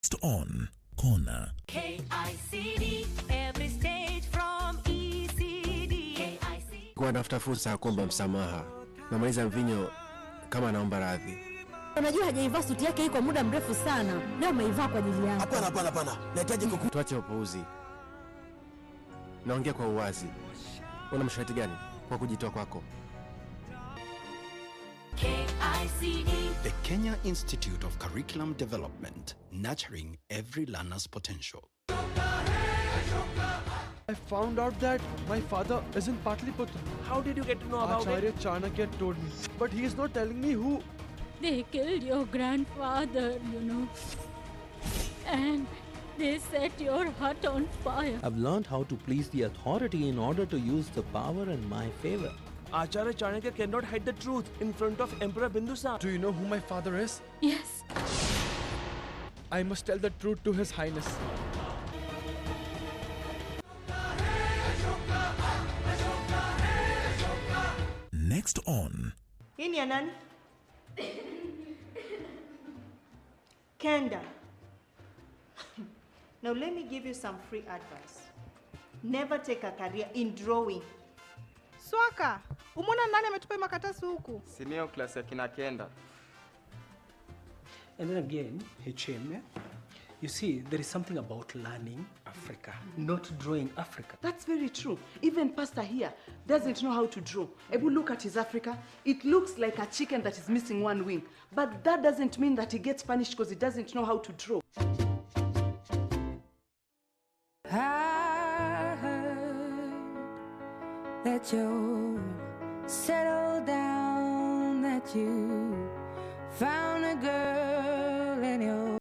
Next on Corner. KICD, every stage from ECD. KICD. Kwa nafta fursa ya kuomba msamaha. Namaliza mvinyo kama naomba radhi. Unajua hajaivaa suti yake hii kwa muda mrefu sana. Leo umeivaa kwa ajili yangu. Hapana. Nahitaji tuache upuuzi. Naongea kwa uwazi. Una masharti gani kwa kujitoa kwako? KICD. The Kenya Institute of Curriculum Development, nurturing every learner's potential. I found out that my father is in Patliputra. How did you get to know about Acharya Chanakya told me, but he is not telling me who. They killed your grandfather, you know, and they set your hut on fire. I've learned how to please the authority in order to use the power in my favor. Acharya Chanakya cannot hide the truth in front of Emperor Bindusar. Do you know who my father is? Yes. I must tell the truth to His Highness. Next on Hii ni ya nani? Kenda. Now let me give you some free advice. Never take a career in drawing. Swaka, umona nani ametupa makatasi huku? Senior class ya kina Kenda. And then again, HM, you see, there is something about learning Africa, not drawing Africa. That's very true. Even Pastor here doesn't know how to draw. Ebu look at his Africa. It looks like a chicken that is missing one wing. But that doesn't mean that he gets punished because he doesn't know how to draw. I heard that you settled down, that you found a girl in your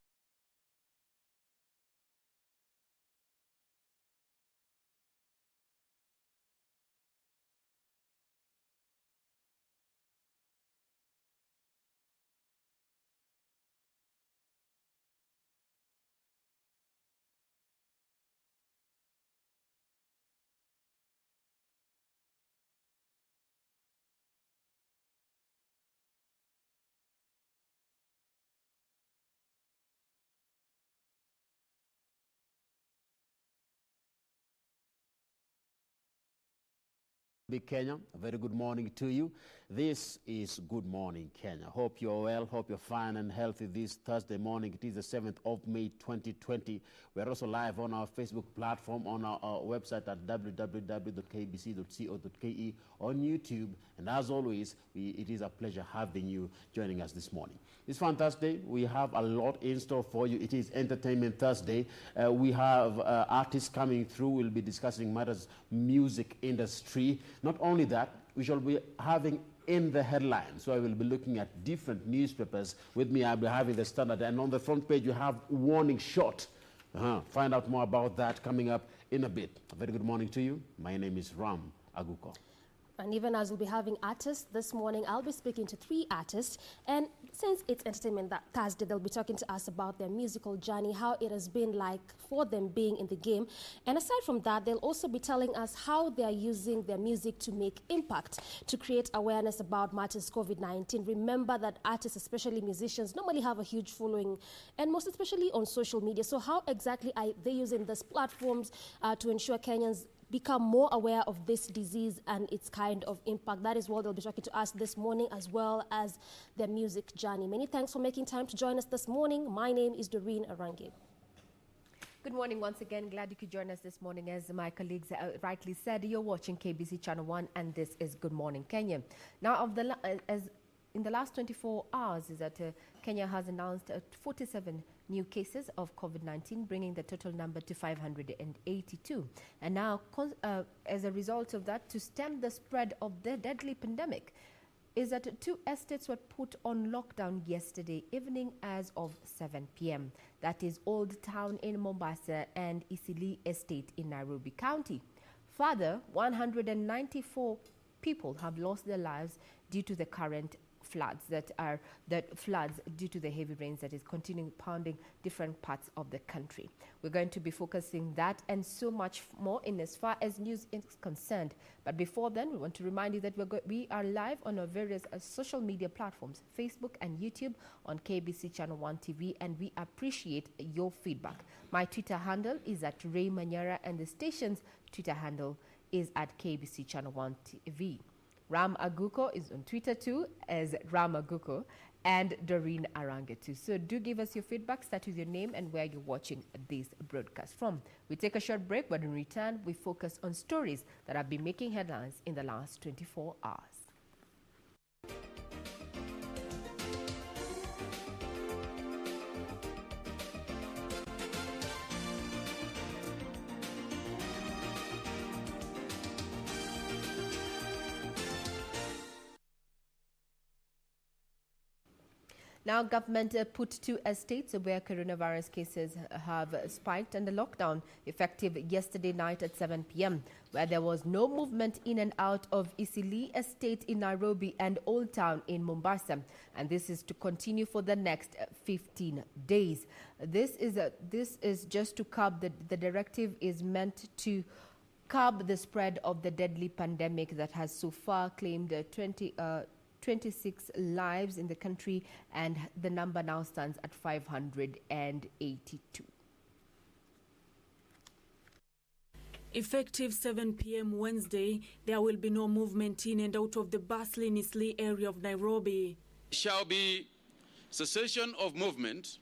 Big Kenya, a very good morning to you. This is Good Morning Kenya. Hope you're well, hope you're fine and healthy this Thursday morning. It is the 7th of May 2020. We're also live on our Facebook platform, on our website at www.kbc.co.ke, on YouTube. And as always, it is a pleasure having you joining us this morning. It's Fun Thursday. We have a lot in store for you. It is Entertainment Thursday. We have artists coming through. We'll be discussing matters music industry. Not only that, we shall be having in the headlines. So I will be looking at different newspapers. With me, I'll be having the Standard. And on the front page, you have warning shot. Find out more about that coming up in a bit. A very good morning to you. My name is Aguko. And even as we'll be having artists this morning, I'll be speaking to 3 artists. And since it's Entertainment Thursday, they'll be talking to us about their musical journey, how it has been like for them being in the game. And aside from that, they'll also be telling us how they are using their music to make impact, to create awareness about matters COVID-19. Remember that artists, especially musicians, normally have a huge following, and most especially on social media. So how exactly are they using these platforms to ensure Kenyans become more aware of this disease and its kind of impact? That is what they'll be talking to us this morning, as well as their music journey. Many thanks for making time to join us this morning. My name is Doreen Arangi. Good morning once again. Glad you could join us this morning. As my colleagues rightly said, you're watching KBC Channel 1 and this is Good Morning Kenya. Now, in the last 24 hours, is that Kenya has announced 47 new cases of COVID-19, bringing the total number to 582. And now, as a result of that, to stem the spread of the deadly pandemic, is that 2 estates were put on lockdown yesterday evening as of 7 p.m. That is Old Town in Mombasa and Isili Estate in Nairobi County. Further, 194 people have lost their lives due to the current floods floods due to the heavy rains that is continuing pounding different parts of the country. We're going to be focusing that and so much more in as far as news is concerned. But before then, we want to remind you that we are live on our various social media platforms, Facebook and YouTube on KBC Channel 1 TV, and we appreciate your feedback. My Twitter handle is at Ray Manyara, and the station's Twitter handle is at KBC Channel 1 TV. Ram Aguko is on Twitter too as Ram Aguko, and Doreen Aranga too. So do give us your feedback, start with your name and where you're watching this broadcast from. We take a short break, but in return, we focus on stories that have been making headlines in the last 24 hours. Now, government put 2 estates where coronavirus cases have spiked under lockdown effective yesterday night at 7 p.m., where there was no movement in and out of Eastleigh Estate in Nairobi and Old Town in Mombasa. And this is to continue for the next 15 days. This is just to curb the directive is meant to curb the spread of the deadly pandemic that has so far claimed 26 lives in the country, and the number now stands at 582. Effective 7 p.m. Wednesday, there will be no movement in and out of the bustling Eastleigh area of Nairobi. Shall be cessation of movement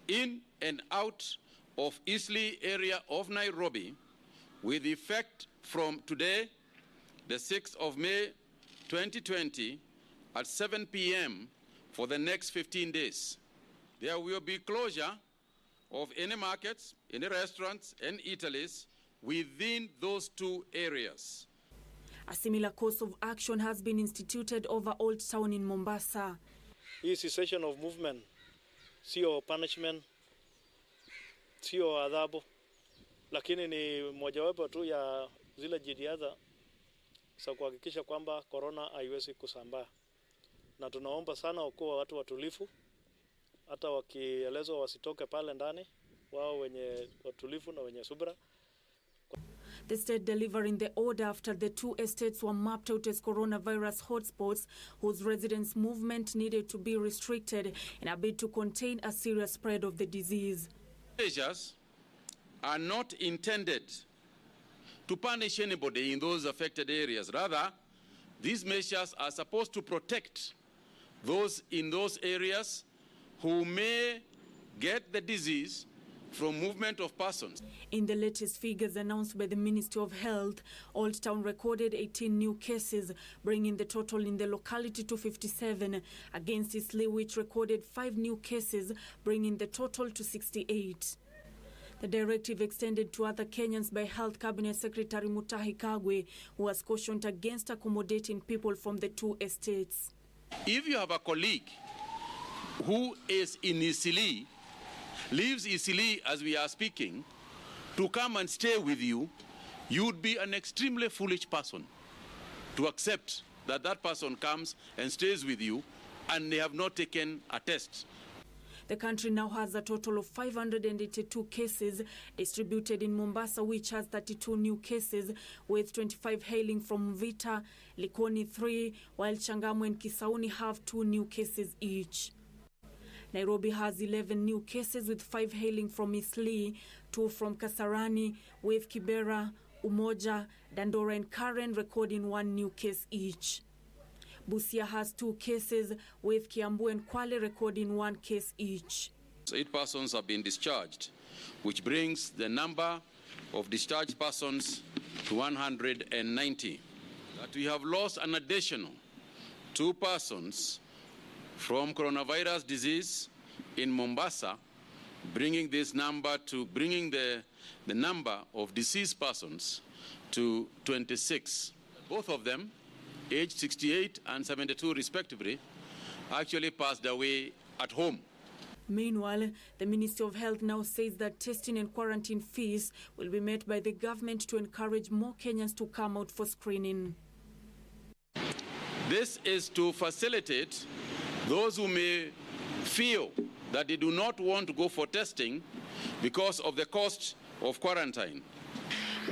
in and out of Eastleigh area of Nairobi with effect from today, the 6th of May, 2020, at 7 p.m. for the next 15 days. There will be closure of any markets, any restaurants and eateries within those 2 areas. A similar course of action has been instituted over Old Town in Mombasa. Hii cessation of movement sio punishment, sio adhabu, lakini ni mojawapo tu ya zile jitihada za kuhakikisha kwamba corona haiwezi kusambaa. Na tunaomba sana wakuwa watu watulifu, hata wakielezwa wasitoke pale ndani, wao wenye watulifu na wenye subira. The state delivering the order after the 2 estates were mapped out as coronavirus hotspots whose residents' movement needed to be restricted in a bid to contain a serious spread of the disease. Measures are not intended to punish anybody in those affected areas. Rather, these measures are supposed to protect those in those areas who may get the disease from movement of persons. In the latest figures announced by the Ministry of Health, Old Town recorded 18 new cases, bringing the total in the locality to 57, against Eastleigh, which recorded 5 new cases, bringing the total to 68. The directive extended to other Kenyans by Health Cabinet Secretary Mutahi Kagwe, who has cautioned against accommodating people from the 2 estates. If you have a colleague who is in Eastleigh, lives Eastleigh as we are speaking, to come and stay with you, you would be an extremely foolish person to accept that that person comes and stays with you and they have not taken a test. The country now has a total of 582 cases distributed in Mombasa, which has 32 new cases, with 25 hailing from Vita, Likoni 3, while Changamwe and Kisauni have 2 new cases each. Nairobi has 11 new cases, with 5 hailing from Eastleigh, 2 from Kasarani, with Kibera, Umoja, Dandora and Karen recording 1 new case each. Busia has 2 cases, with Kiambu and Kwale recording 1 case each. 8 persons have been discharged, which brings the number of discharged persons to 190. That we have lost an additional 2 persons from coronavirus disease in Mombasa, bringing this number to the number of deceased persons to 26. Both of them, aged 68 and 72 respectively, actually passed away at home. Meanwhile, the Ministry of Health now says that testing and quarantine fees will be met by the government to encourage more Kenyans to come out for screening. This is to facilitate those who may feel that they do not want to go for testing because of the cost of quarantine.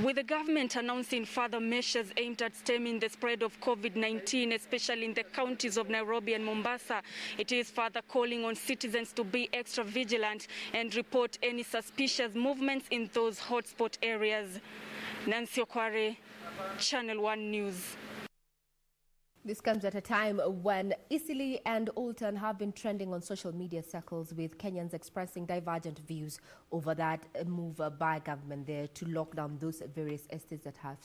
With the government announcing further measures aimed at stemming the spread of COVID-19, especially in the counties of Nairobi and Mombasa, it is further calling on citizens to be extra vigilant and report any suspicious movements in those hotspot areas. Nancy Okware, Channel 1 News. This comes at a time when Eastleigh and Oldton have been trending on social media circles, with Kenyans expressing divergent views over that move by government there to lock down those various estates that have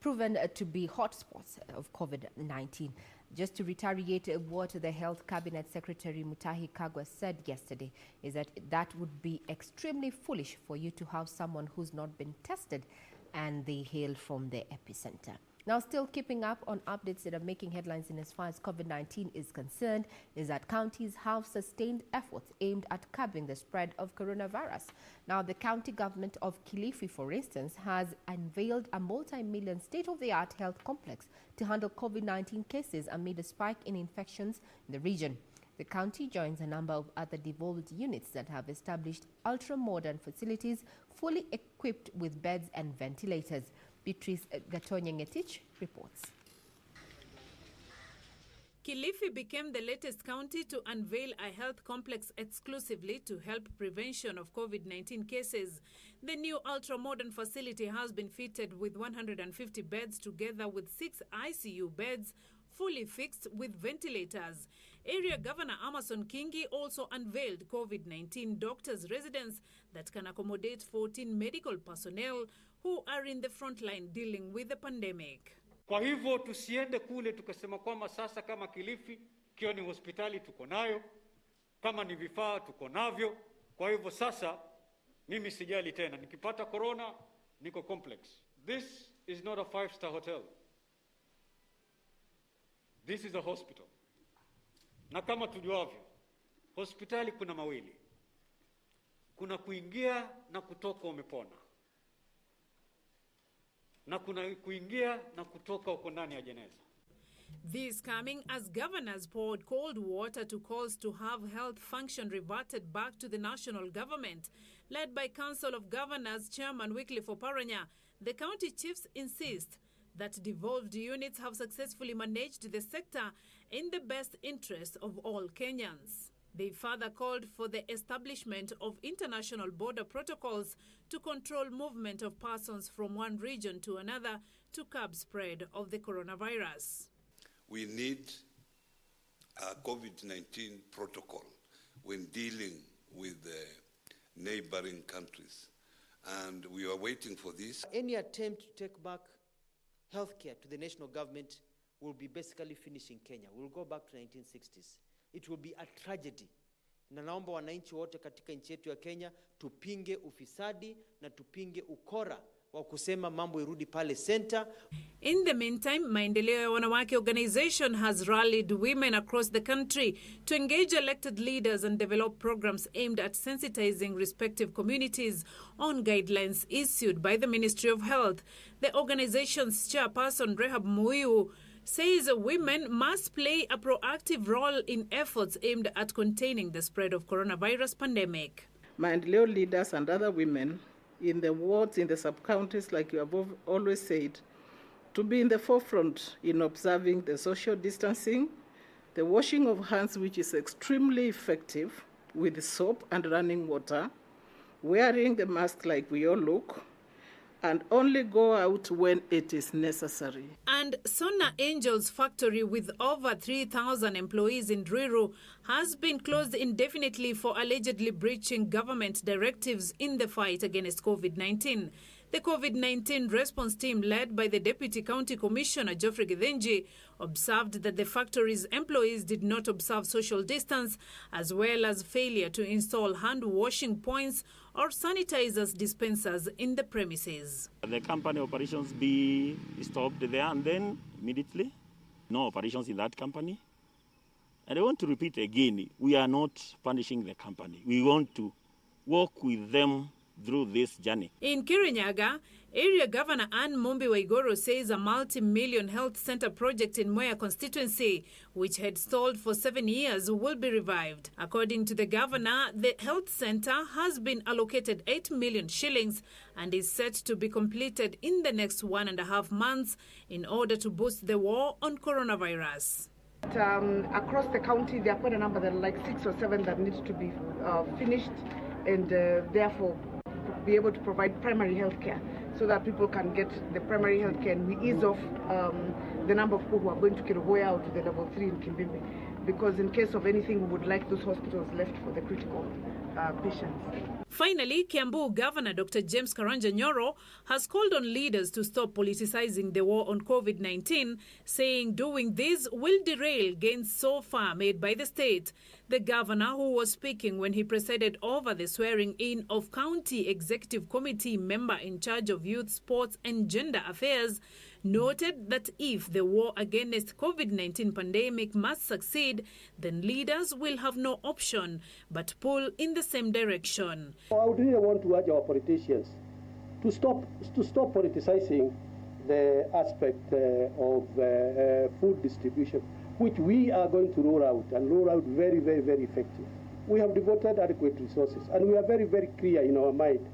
proven to be hotspots of COVID-19. Just to reiterate what the Health Cabinet Secretary Mutahi Kagwe said yesterday, is that would be extremely foolish for you to have someone who's not been tested and they hail from the epicenter. Now, still keeping up on updates that are making headlines in as far as COVID-19 is concerned, is that counties have sustained efforts aimed at curbing the spread of coronavirus. Now, the county government of Kilifi, for instance, has unveiled a multi-million state-of-the-art health complex to handle COVID-19 cases amid a spike in infections in the region. The county joins a number of other devolved units that have established ultra-modern facilities fully equipped with beds and ventilators. Beatrice Gatonye-Ngetich reports. Kilifi became the latest county to unveil a health complex exclusively to help prevention of COVID-19 cases. The new ultra-modern facility has been fitted with 150 beds together with 6 ICU beds, fully fixed with ventilators. Area Governor Amason Kingi also unveiled COVID-19 doctors' residence that can accommodate 14 medical personnel who are in the front line dealing with the pandemic. Kwa hivyo tusiende kule tukasema kwamba sasa kama Kilifi kio ni hospitali tuko nayo, kama ni vifaa tuko navyo. Kwa hivyo sasa mimi sijali tena, nikipata corona niko complex. This is not a 5-star hotel. This is a hospital. Na kama tujuavyo, hospitali kuna mawili. Kuna kuingia na kutoka umepona. Na kuna kuingia na kutoka uko ndani ya jeneza. This coming as governors poured cold water to calls to have health function reverted back to the national government. Led by Council of Governors Chairman Wycliffe Oparanya, the county chiefs insist that devolved units have successfully managed the sector in the best interest of all Kenyans. They further called for the establishment of international border protocols to control movement of persons from one region to another to curb spread of the coronavirus. We need a COVID-19 protocol when dealing with the neighboring countries, and we are waiting for this. Any attempt to take back healthcare to the national government will be basically finishing Kenya. We'll go back to 1960s. It will be a tragedy. Na naomba wananchi wote katika nchi yetu ya Kenya tupinge ufisadi na tupinge ukora wa kusema mambo irudi pale center. In the meantime, Maendeleo ya Wanawake organization has rallied women across the country to engage elected leaders and develop programs aimed at sensitizing respective communities on guidelines issued by the Ministry of Health. The organization's chairperson, Rehab Muiu, says women must play a proactive role in efforts aimed at containing the spread of coronavirus pandemic. Maendeleo leaders and other women in the wards, in the sub-counties, like you have always said, to be in the forefront in observing the social distancing, the washing of hands, which is extremely effective with soap and running water, wearing the mask like we all look, and only go out when it is necessary. And Sona Angel's factory with over 3,000 employees in Ruiru has been closed indefinitely for allegedly breaching government directives in the fight against COVID-19. The COVID-19 response team led by the Deputy County Commissioner Geoffrey Githinji observed that the factory's employees did not observe social distance, as well as failure to install hand washing points or sanitizers dispensers in the premises. The company operations be stopped there and then immediately. No operations in that company. And I want to repeat again, we are not punishing the company. We want to work with them through this journey. In Kirinyaga, Area Governor Anne Mumbi Waigoro says a multi-million health center project in Mwea constituency, which had stalled for 7 years, will be revived. According to the governor, the health center has been allocated 8 million shillings and is set to be completed in the next 1.5 months in order to boost the war on coronavirus. Across the county, there are quite a number, there are like 6 or 7 that need to be finished and therefore be able to provide primary health care so that people can get the primary health care, and we ease off the number of people who are going to Kirugoya or to the level 3 in Kimbimbi, because in case of anything, we would like those hospitals left for the critical patients. Finally, Kiambu Governor Dr. James Karanja Nyoro has called on leaders to stop politicizing the war on COVID-19, saying doing this will derail gains so far made by the state. The governor, who was speaking when he presided over the swearing-in of County Executive Committee member in charge of youth, sports and gender affairs, noted that if the war against COVID-19 pandemic must succeed, then leaders will have no option but pull in the same direction. I would really want to urge our politicians to stop politicizing the aspect of food distribution, which we are going to roll out very, very, very effective. We have devoted adequate resources, and we are very, very clear in our mind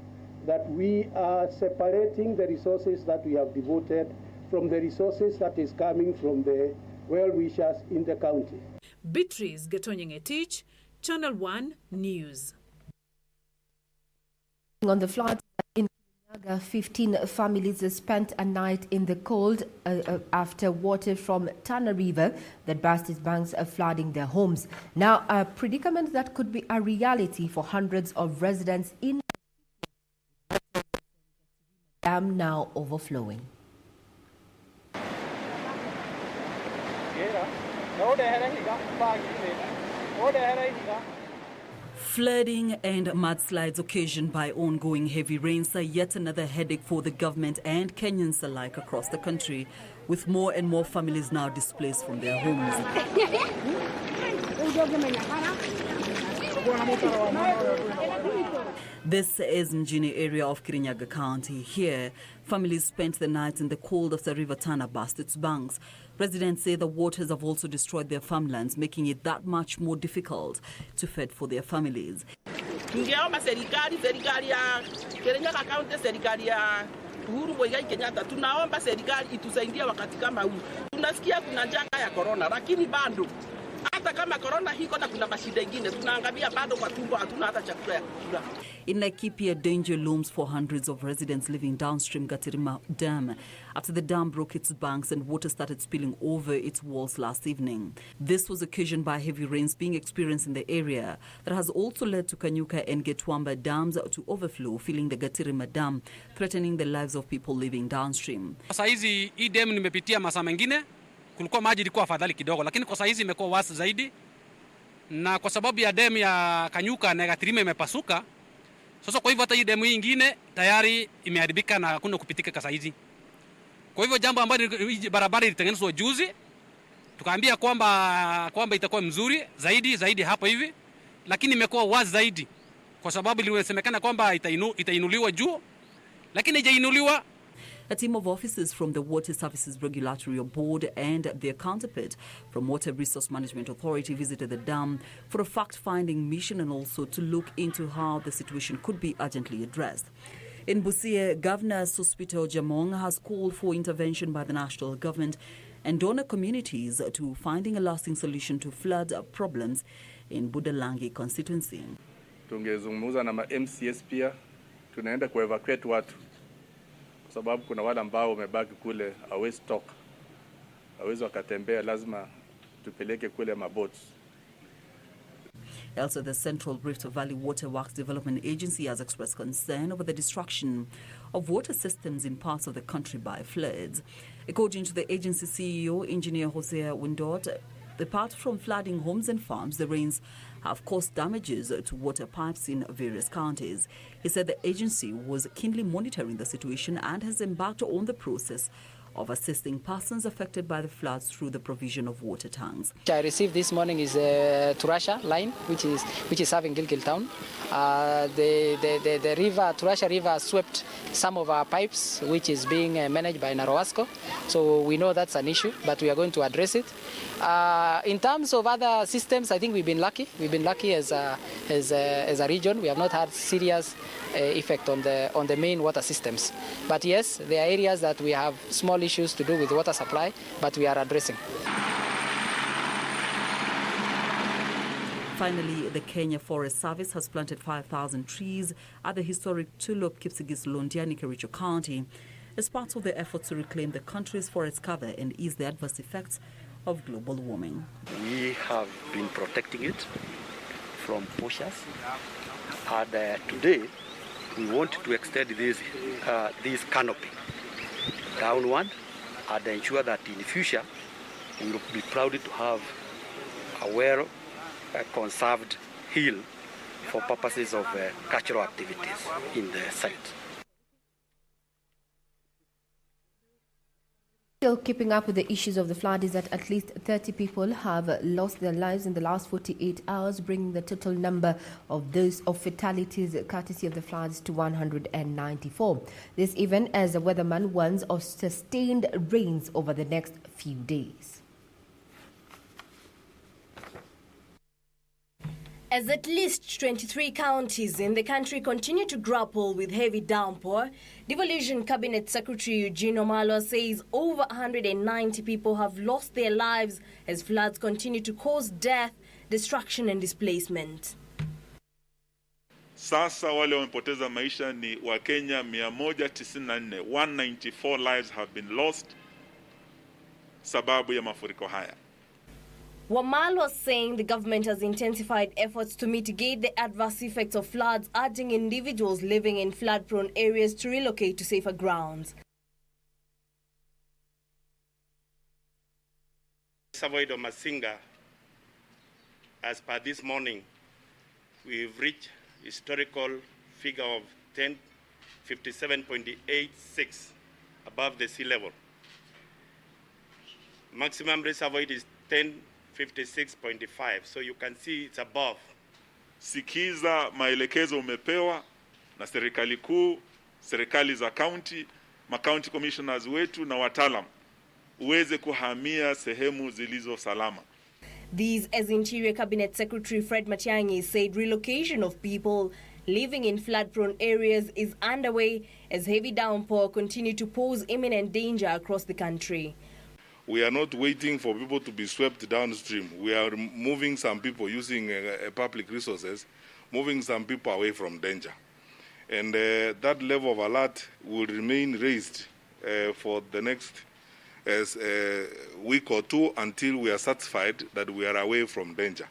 that we are separating the resources that we have devoted from the resources that is coming from the well-wishers in the county. Beatrice Getonyeng-Etich, Channel 1 News. On the floods in Kirinyaga, 15 families spent a night in the cold after water from Tana River that burst its banks flooding their homes. Now, a predicament that could be a reality for hundreds of residents in the dam now overflowing. Flooding and mudslides occasioned by ongoing heavy rains are yet another headache for the government and Kenyans alike across the country, with more and more families now displaced from their homes. This is Mjini area of Kirinyaga County. Here, families spent the night in the cold after River Tana burst its banks. Residents say the waters have also destroyed their farmlands, making it that much more difficult to fend for their families. Tungeomba serikali ya Kirinyaga County, serikali ya Uhuru Muigai Kenyatta, tunaomba serikali itusaidie wakati kama huu. Tunasikia kuna janga ya corona, lakini bado hata kama corona hiko na kuna mashida ingine, tunaangalia bado kwa tumbo hatuna hata chakula ya kula. In Laikipia, danger looms for hundreds of residents living downstream Gatirima Dam after the dam broke its banks and water started spilling over its walls last evening. This was occasioned by heavy rains being experienced in the area that has also led to Kanyuka and Getwamba dams to overflow, filling the Gatirima Dam, threatening the lives of people living downstream. Sasa hizi hii dam nimepitia masaa mengine, kulikuwa maji ilikuwa afadhali kidogo, lakini kwa sasa hizi imekuwa wasi zaidi, na kwa sababu ya dam ya Kanyuka na Gatirima imepasuka. Sasa kwa hivyo hata hii demu hii nyingine tayari imeharibika na hakuna kupitika kasa hizi. Kwa hivyo jambo ambalo barabara ilitengenezwa juzi, tukaambia kwamba itakuwa mzuri zaidi hapo hivi, lakini imekuwa wazi zaidi kwa sababu ilisemekana kwamba itainuliwa juu, lakini haijainuliwa. A team of officers from the Water Services Regulatory Board and their counterpart from Water Resource Management Authority visited the dam for a fact-finding mission and also to look into how the situation could be urgently addressed. In Busia, Governor Sospito Jamong has called for intervention by the national government and donor communities to finding a lasting solution to flood problems in Budalangi constituency. Tungezungumza na MCS pia, tunaenda kuevacuate watu. Sababu kuna wale ambao wamebaki kule hawezi toka, hawezi wakatembea, lazima tupeleke kule maboats. Also, the Central Rift Valley Water Works Development Agency has expressed concern over the destruction of water systems in parts of the country by floods. According to the agency CEO, Engineer Hosea Windot, apart from flooding homes and farms, the rains have caused damages to water pipes in various counties. He said the agency was keenly monitoring the situation and has embarked on the process of assisting persons affected by the floods through the provision of water tanks. I received this morning is a Turasha line, which is serving Gilgil town. The river, Turasha River, swept some of our pipes, which is being managed by Narowasco. So we know that's an issue, but we are going to address it. In terms of other systems, I think we've been lucky. We've been lucky as a region. We have not had serious effect on the main water systems. But yes, there are areas that we have small issues to do with water supply, but we are addressing. Finally, the Kenya Forest Service has planted 5,000 trees at the historic Tulip Kipsigis Londiani, Kericho County as part of the efforts to reclaim the country's forest cover and ease the adverse effects of global warming. We have been protecting it from poachers, and today we want to extend this canopy downward and ensure that in the future we will be proud to have a well-conserved hill for purposes of cultural activities in the site. Still keeping up with the issues of the flood is that at least 30 people have lost their lives in the last 48 hours, bringing the total number of those of fatalities courtesy of the floods to 194. This even as the weatherman warns of sustained rains over the next few days. As at least 23 counties in the country continue to grapple with heavy downpour, Devolution Cabinet Secretary Eugene Wamalwa says over 190 people have lost their lives as floods continue to cause death, destruction and displacement. Sasa wale wamepoteza maisha ni Wakenya 194. 194 lives have been lost sababu ya mafuriko haya. Wamalwa saying the government has intensified efforts to mitigate the adverse effects of floods, urging individuals living in flood-prone areas to relocate to safer grounds. Savoid of Masinga, as per this morning, we've reached historical figure of 1057.86 above the sea level. Maximum reservoir is 1056.5, so you can see it's above. Sikiza maelekezo umepewa na serikali kuu, serikali za county, ma-county commissioners wetu na wataalamu uweze kuhamia sehemu zilizo salama. These, as Interior Cabinet Secretary Fred Matiang'i said, relocation of people living in flood-prone areas is underway as heavy downpour continue to pose imminent danger across the country. We are not waiting for people to be swept downstream. We are moving some people using public resources, moving some people away from danger. And that level of alert will remain raised for the next week or two until we are satisfied that we are away from danger.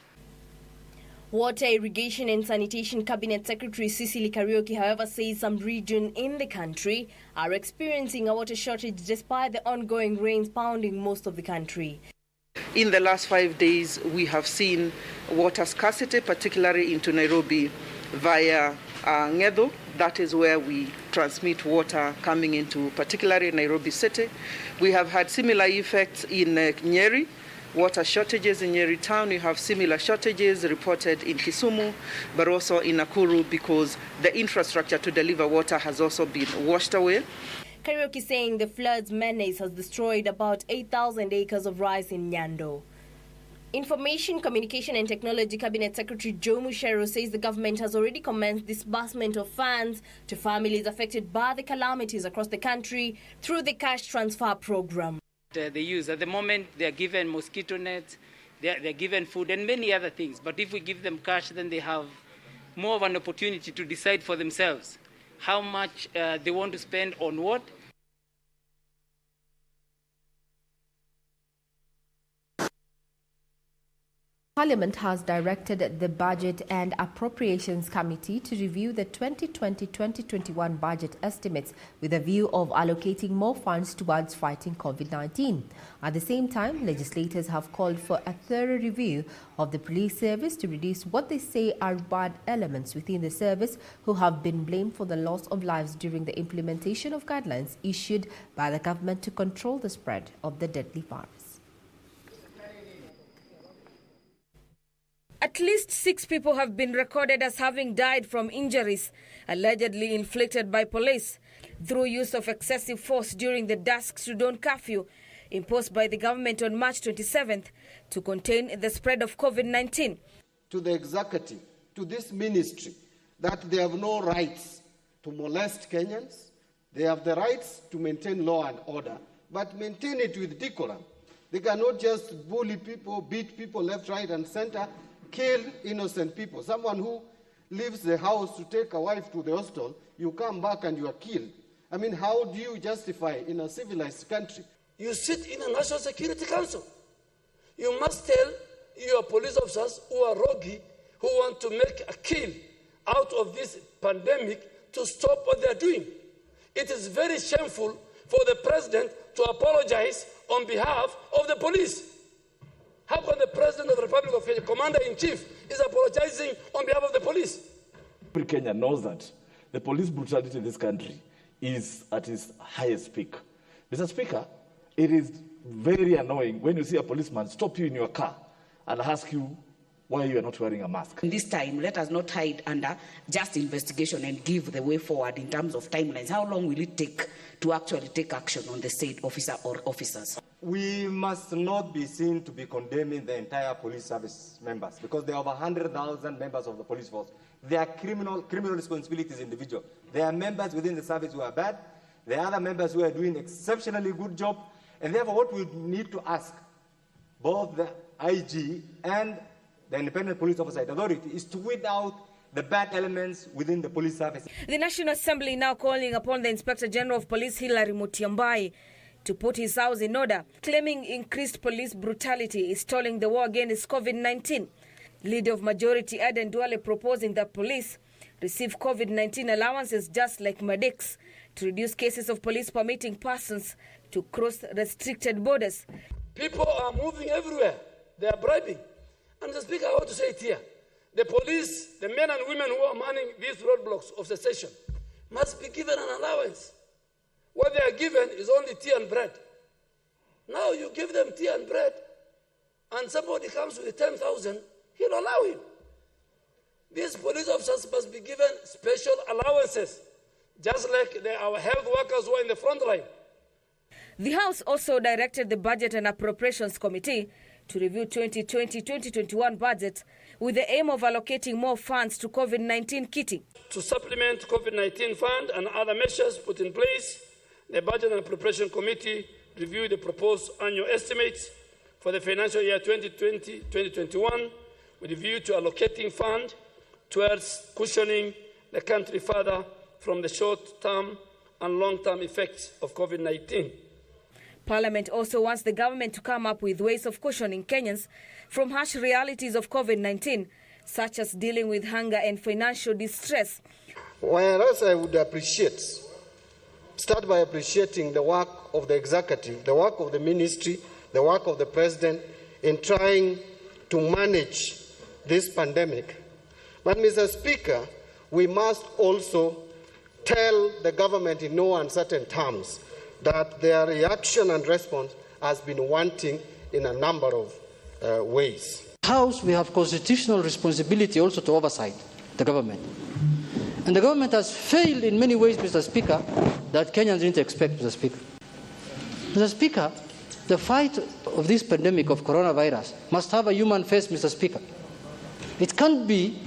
Water, Irrigation and Sanitation Cabinet Secretary Cecily Kariuki, however, says some regions in the country are experiencing a water shortage despite the ongoing rains pounding most of the country. In the last 5 days, we have seen water scarcity, particularly into Nairobi via Ngedo. That is where we transmit water coming into particularly Nairobi City. We have had similar effects in Nyeri. Water shortages in Nyeri town. We have similar shortages reported in Kisumu, but also in Nakuru because the infrastructure to deliver water has also been washed away. Kariuki saying the floods menace has destroyed about 8,000 acres of rice in Nyando. Information, Communication and Technology Cabinet Secretary Joe Mushero says the government has already commenced disbursement of funds to families affected by the calamities across the country through the cash transfer program. They use at the moment, they are given mosquito nets, they're given food and many other things. But if we give them cash, then they have more of an opportunity to decide for themselves how much they want to spend on what. Parliament has directed the Budget and Appropriations Committee to review the 2020-2021 budget estimates with a view of allocating more funds towards fighting COVID-19. At the same time, legislators have called for a thorough review of the police service to reduce what they say are bad elements within the service who have been blamed for the loss of lives during the implementation of guidelines issued by the government to control the spread of the deadly virus. At least 6 people have been recorded as having died from injuries allegedly inflicted by police through use of excessive force during the dusk to dawn curfew imposed by the government on March 27th to contain the spread of COVID-19. To the executive, to this ministry, that they have no rights to molest Kenyans. They have the rights to maintain law and order, but maintain it with decorum. They cannot just bully people, beat people left, right, and center, kill innocent people. Someone who leaves the house to take a wife to the hostel, you come back and you are killed. I mean, how do you justify in a civilized country? You sit in a National Security Council. You must tell your police officers who are roguey, who want to make a kill out of this pandemic, to stop what they are doing. It is very shameful for the president to apologize on behalf of the police. How can the President of the Republic of Kenya, Commander-in-Chief, is apologizing on behalf of the police? Every Kenyan knows that the police brutality in this country is at its highest peak. Mr. Speaker, it is very annoying when you see a policeman stop you in your car and ask you why you are not wearing a mask. This time, let us not hide under just investigation and give the way forward in terms of timelines. How long will it take to actually take action on the state officer or officers? We must not be seen to be condemning the entire police service members, because there are over 100,000 members of the police force. They are criminal responsibilities individual. There are members within the service who are bad. There are other members who are doing exceptionally good job. And therefore, what we need to ask both the IG and the Independent Police Oversight Authority is to weed out the bad elements within the police service. The National Assembly now calling upon the Inspector General of Police, Hilary Mutyambai, to put his house in order, claiming increased police brutality is stalling the war against COVID-19. Leader of Majority Aden Duale proposing that police receive COVID-19 allowances just like medics to reduce cases of police permitting persons to cross restricted borders. People are moving everywhere. They are bribing. And Mr. Speaker, I want to say it here. The police, the men and women who are manning these roadblocks of cessation, must be given an allowance. What they are given is only tea and bread. Now you give them tea and bread, and somebody comes with 10,000, he'll allow him. These police officers must be given special allowances, just like our health workers who are in the front line. The House also directed the Budget and Appropriations Committee to review 2020-2021 budget with the aim of allocating more funds to COVID-19 kitting. To supplement COVID-19 fund and other measures put in place, the Budget and Appropriation Committee reviewed the proposed annual estimates for the financial year 2020-2021 with a view to allocating fund towards cushioning the country further from the short-term and long-term effects of COVID-19. Parliament also wants the government to come up with ways of cushioning Kenyans from harsh realities of COVID-19, such as dealing with hunger and financial distress. Whereas I would start by appreciating the work of the executive, the work of the ministry, the work of the president in trying to manage this pandemic. But, Mr. Speaker, we must also tell the government in no uncertain terms that their reaction and response has been wanting in a number of ways. House, we have constitutional responsibility also to oversight the government. And the government has failed in many ways, Mr. Speaker, that Kenyans didn't expect, Mr. Speaker. Mr. Speaker, the fight of this pandemic of coronavirus must have a human face, Mr. Speaker. It can't be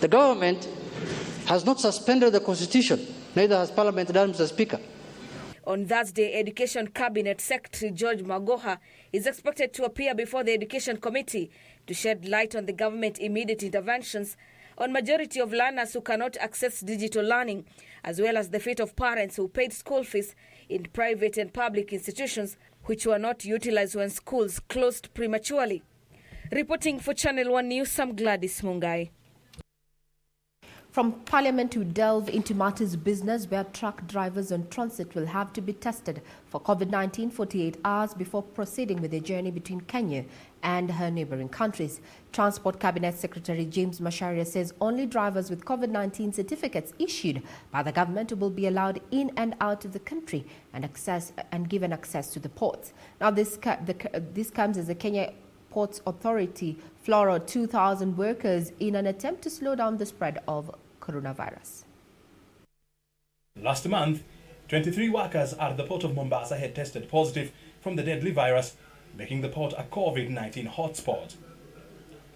the government has not suspended the Constitution, neither has Parliament done, Mr. Speaker. On Thursday, Education Cabinet Secretary George Magoha is expected to appear before the Education Committee to shed light on the government immediate interventions on majority of learners who cannot access digital learning, as well as the fate of parents who paid school fees in private and public institutions which were not utilized when schools closed prematurely. Reporting for Channel 1 News, I'm Gladys Mungai. From Parliament to delve into matters business, where truck drivers on transit will have to be tested for COVID-19 48 hours before proceeding with their journey between Kenya and her neighboring countries. Transport Cabinet Secretary James Manyara says only drivers with COVID-19 certificates issued by the government will be allowed in and out of the country and given access to the ports. Now, this comes as the Kenya Ports Authority furloughed 2,000 workers in an attempt to slow down the spread of coronavirus. Last month, 23 workers at the port of Mombasa had tested positive from the deadly virus, making the port a COVID-19 hotspot.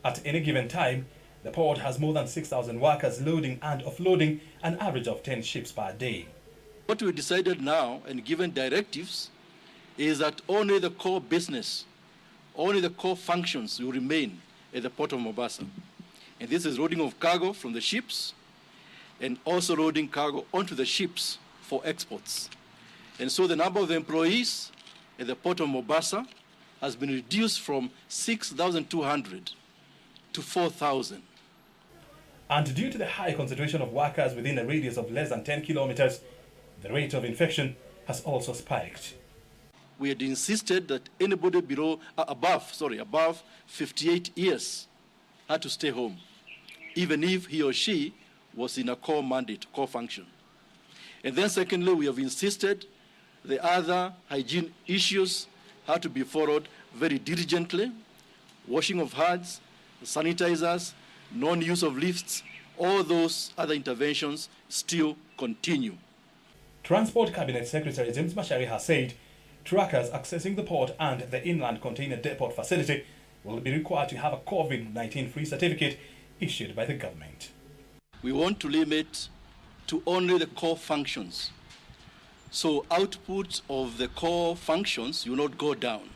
At any given time, the port has more than 6,000 workers loading and offloading an average of 10 ships per day. What we decided now and given directives is that only the core business, only the core functions will remain at the port of Mombasa. And this is loading of cargo from the ships and also loading cargo onto the ships for exports. And so the number of employees at the port of Mombasa has been reduced from 6,200 to 4,000. And due to the high concentration of workers within a radius of less than 10 kilometers, the rate of infection has also spiked. We had insisted that anybody above 58 years had to stay home, even if he or she was in a core mandate, core function. And then secondly, we have insisted the other hygiene issues had to be followed very diligently. Washing of hands, sanitizers, non-use of lifts, all those other interventions still continue. Transport Cabinet Secretary James Manyara has said truckers accessing the port and the inland container depot facility will be required to have a COVID-19 free certificate issued by the government. We want to limit to only the core functions. So output of the core functions will not go down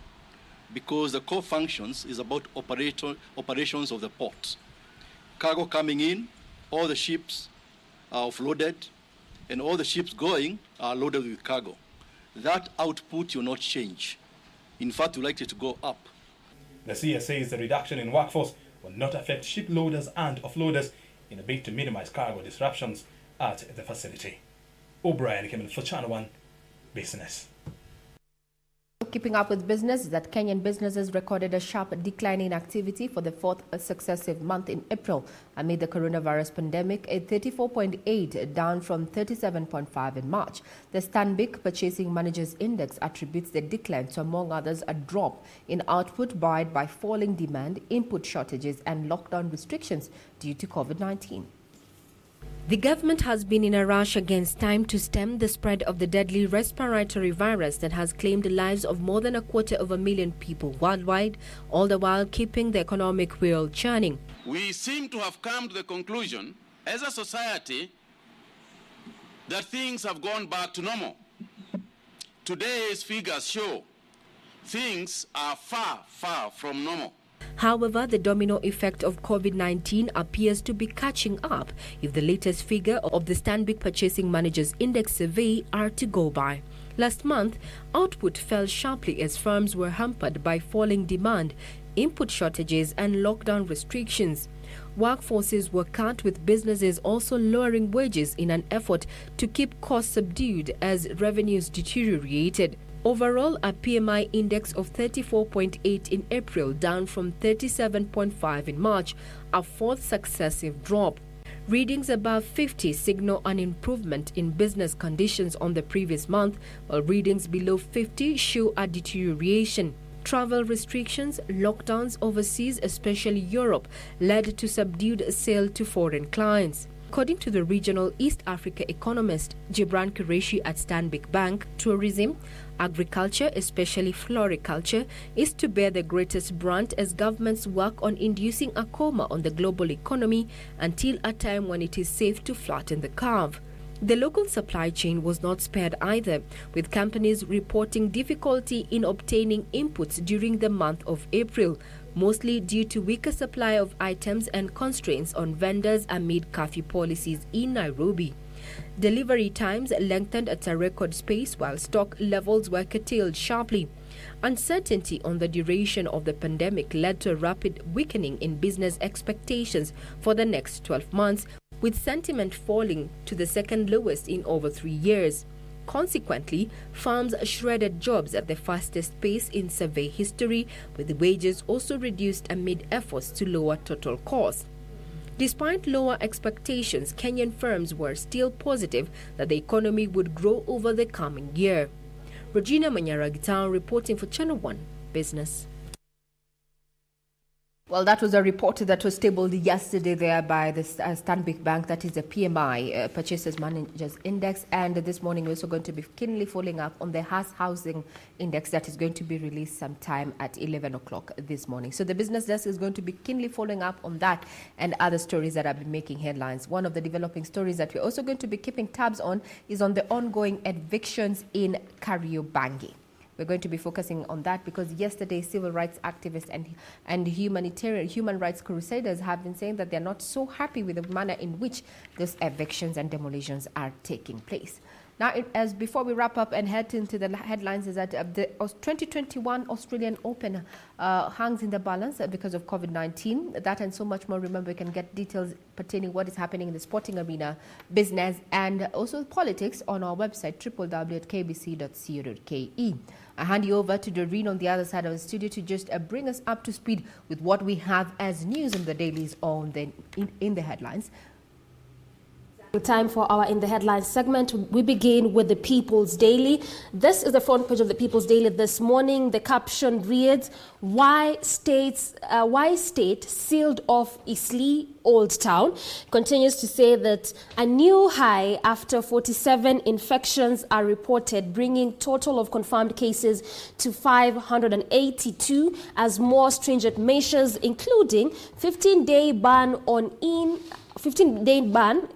because the core functions is about operations of the port. Cargo coming in, all the ships are offloaded, and all the ships going are loaded with cargo. That output will not change. In fact, we like it to go up. The CS says the reduction in workforce will not affect ship loaders and offloaders in a bid to minimize cargo disruptions at the facility. O'Brien came in for Channel 1 Business. Keeping up with business is that Kenyan businesses recorded a sharp decline in activity for the fourth successive month in April amid the coronavirus pandemic, at 34.8 down from 37.5 in March. The Stanbic Purchasing Managers Index attributes the decline to, among others, a drop in output buoyed by falling demand, input shortages and lockdown restrictions due to COVID-19. The government has been in a rush against time to stem the spread of the deadly respiratory virus that has claimed the lives of more than 250,000 people worldwide, all the while keeping the economic wheel churning. We seem to have come to the conclusion as a society that things have gone back to normal. Today's figures show things are far, far from normal. However, the domino effect of COVID-19 appears to be catching up if the latest figure of the Stanbic Purchasing Managers Index survey are to go by. Last month, output fell sharply as firms were hampered by falling demand, input shortages and lockdown restrictions. Workforces were cut, with businesses also lowering wages in an effort to keep costs subdued as revenues deteriorated. Overall, a PMI index of 34.8 in April, down from 37.5 in March, a fourth successive drop. Readings above 50 signal an improvement in business conditions on the previous month, while readings below 50 show a deterioration. Travel restrictions, lockdowns overseas, especially Europe, led to subdued sale to foreign clients. According to the regional East Africa economist Gibran Qureshi at Stanbic Bank, tourism, agriculture, especially floriculture, is to bear the greatest brunt as governments work on inducing a coma on the global economy until a time when it is safe to flatten the curve. The local supply chain was not spared either, with companies reporting difficulty in obtaining inputs during the month of April, mostly due to weaker supply of items and constraints on vendors amid curfew policies in Nairobi. Delivery times lengthened at a record pace while stock levels were curtailed sharply. Uncertainty on the duration of the pandemic led to a rapid weakening in business expectations for the next 12 months, with sentiment falling to the second lowest in over 3 years. Consequently, firms shredded jobs at the fastest pace in survey history, with wages also reduced amid efforts to lower total costs. Despite lower expectations, Kenyan firms were still positive that the economy would grow over the coming year. Regina Manyara reporting for Channel 1 Business. Well, that was a report that was tabled yesterday there by the Stanbic Bank, that is the PMI, Purchases Managers Index. And this morning we're also going to be keenly following up on the Housing Index that is going to be released sometime at 11 o'clock this morning. So the business desk is going to be keenly following up on that and other stories that have been making headlines. One of the developing stories that we're also going to be keeping tabs on is on the ongoing evictions in Kariobangi. We're going to be focusing on that because yesterday civil rights activists and human rights crusaders have been saying that they're not so happy with the manner in which those evictions and demolitions are taking place. Now, as before we wrap up and head into the headlines, is that the 2021 Australian Open hangs in the balance because of COVID-19. That and so much more. Remember, you can get details pertaining what is happening in the sporting arena, business, and also politics on our website, www.kbc.co.ke. I hand you over to Doreen on the other side of the studio to just bring us up to speed with what we have as news in the dailies in the headlines. Time for our In the Headlines segment. We begin with the People's Daily. This is the front page of the People's Daily this morning. The caption reads, Why state sealed off Eastleigh Old Town. Continues to say that a new high after 47 infections are reported, bringing total of confirmed cases to 582 as more stringent measures, including 15-day ban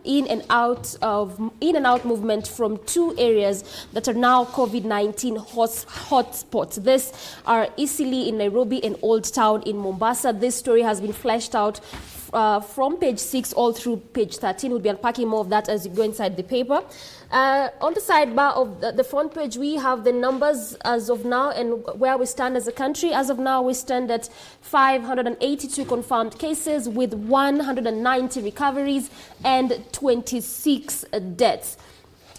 in and out movement from 2 areas that are now COVID-19 hotspots. This are Eastleigh in Nairobi and Old Town in Mombasa. This story has been fleshed out from page 6 all through page 13. We'll be unpacking more of that as you go inside the paper. On the sidebar of the front page, we have the numbers as of now and where we stand as a country. As of now, we stand at 582 confirmed cases with 190 recoveries and 26 deaths.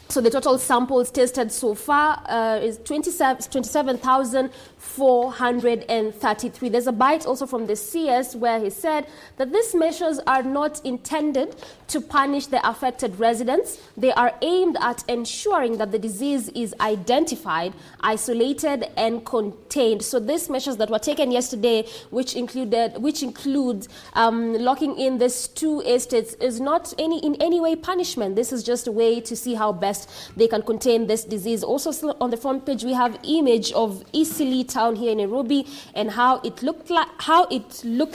So the total samples tested so far is 27,433. There's a bite also from the CS where he said that these measures are not intended to punish the affected residents. They are aimed at ensuring that the disease is identified, isolated, and contained. So these measures that were taken yesterday, which includes locking in these 2 estates, is not in any way punishment. This is just a way to see how best they can contain this disease. Also on the front page, we have image of Eastleigh town here in Nairobi and how it looked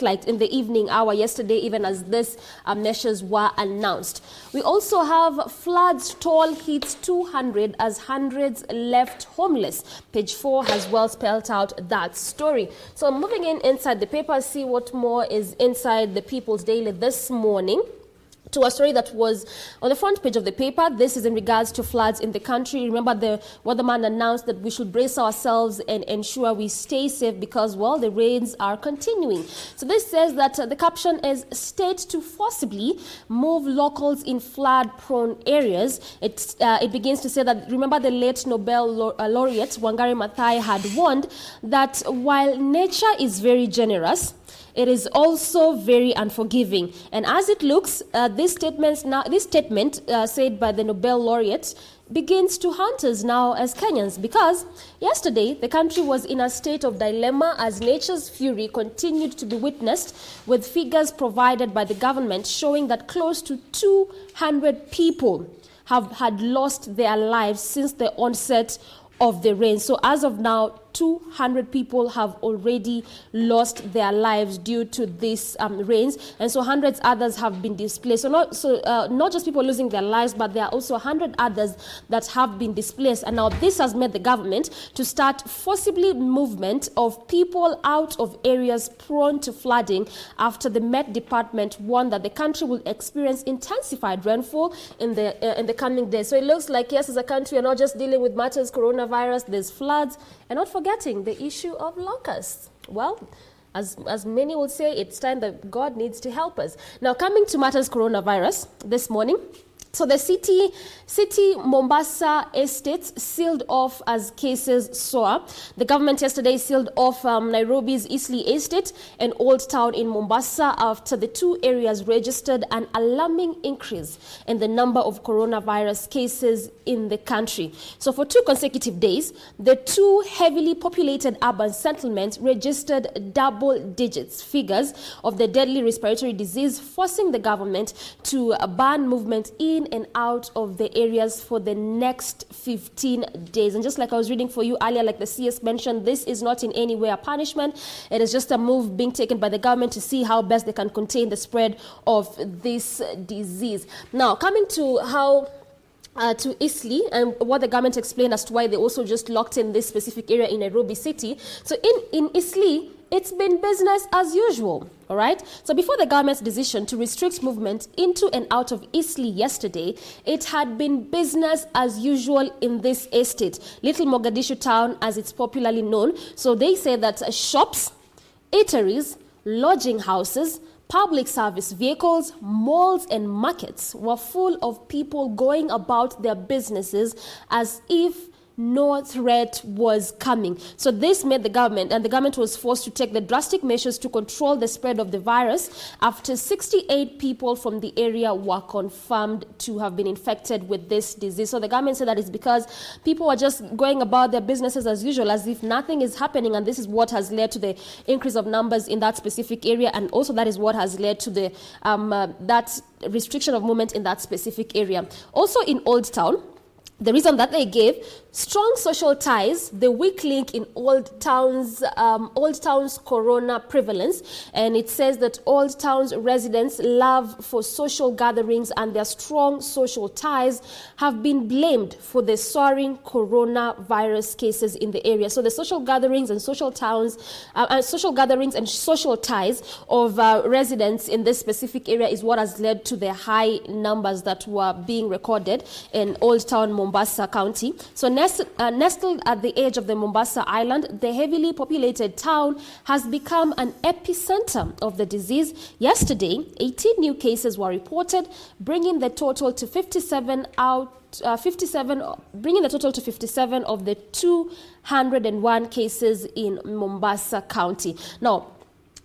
like in the evening hour yesterday, even as these measures were announced. We also have floods toll hits 200 as hundreds left homeless. Page 4 has well spelled out that story. So moving inside the paper, see what more is inside the People's Daily this morning. To a story that was on the front page of the paper. This is in regards to floods in the country. Remember what the man announced, that we should brace ourselves and ensure we stay safe because, well, the rains are continuing. So this says that the caption is state to forcibly move locals in flood-prone areas. It begins to say that, remember the late Nobel laureate Wangari Maathai had warned that while nature is very generous, it is also very unforgiving. And as it looks, this statement said by the Nobel laureate begins to haunt us now as Kenyans, because yesterday the country was in a state of dilemma as nature's fury continued to be witnessed, with figures provided by the government showing that close to 200 people had lost their lives since the onset of the rain. So as of now, 200 people have already lost their lives due to these rains, and so hundreds others have been displaced. So not just people losing their lives, but there are also 100 others that have been displaced. And now this has made the government to start forcibly movement of people out of areas prone to flooding after the Met Department warned that the country will experience intensified rainfall in the coming days. So it looks like, yes, as a country, we're not just dealing with matters coronavirus, there's floods, and not forgetting the issue of locusts. Well, as many will say, it's time that God needs to help us. Now, coming to matters coronavirus this morning, so the city Mombasa estates sealed off as cases soar. The government yesterday sealed off Nairobi's Eastleigh estate and Old Town in Mombasa after the two areas registered an alarming increase in the number of coronavirus cases in the country. So for 2 consecutive days, the two heavily populated urban settlements registered double digits figures of the deadly respiratory disease, forcing the government to ban movement in and out of the areas for the next 15 days. And just like I was reading for you earlier, like the CS mentioned, this is not in any way a punishment. It is just a move being taken by the government to see how best they can contain the spread of this disease. Now, coming to to Eastleigh and what the government explained as to why they also just locked in this specific area in Nairobi City. So in Eastleigh, it's been business as usual, all right? So before the government's decision to restrict movement into and out of Eastleigh yesterday, it had been business as usual in this estate, Little Mogadishu Town as it's popularly known. So they say that shops, eateries, lodging houses, public service vehicles, malls and markets were full of people going about their businesses as if no threat was coming. So this made the government was forced to take the drastic measures to control the spread of the virus after 68 people from the area were confirmed to have been infected with this disease. So the government said that it's because people are just going about their businesses as usual, as if nothing is happening, and this is what has led to the increase of numbers in that specific area, and also that is what has led to the that restriction of movement in that specific area. Also in Old Town, the reason that they gave, strong social ties, the weak link in Old Town's corona prevalence. And it says that Old Town's residents' love for social gatherings and their strong social ties have been blamed for the soaring coronavirus cases in the area. So the social gatherings and social ties of residents in this specific area is what has led to the high numbers that were being recorded in Old Town, Mombasa County. So nestled at the edge of the Mombasa Island, the heavily populated town has become an epicenter of the disease. Yesterday, 18 new cases were reported, bringing the total to 57 of the 201 cases in Mombasa County. Now,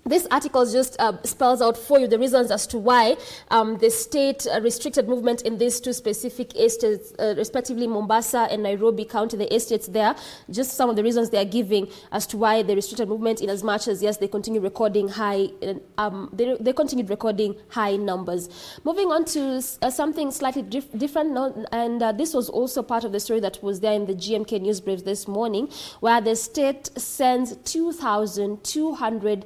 this article just spells out for you the reasons as to why the state restricted movement in these two specific estates, respectively Mombasa and Nairobi County, the estates there. Just some of the reasons they are giving as to why they restricted movement, in as much as, yes, they continue recording high, they continued recording high numbers. Moving on to something slightly different, and this was also part of the story that was there in the GMK news brief this morning, where the state sends 2,200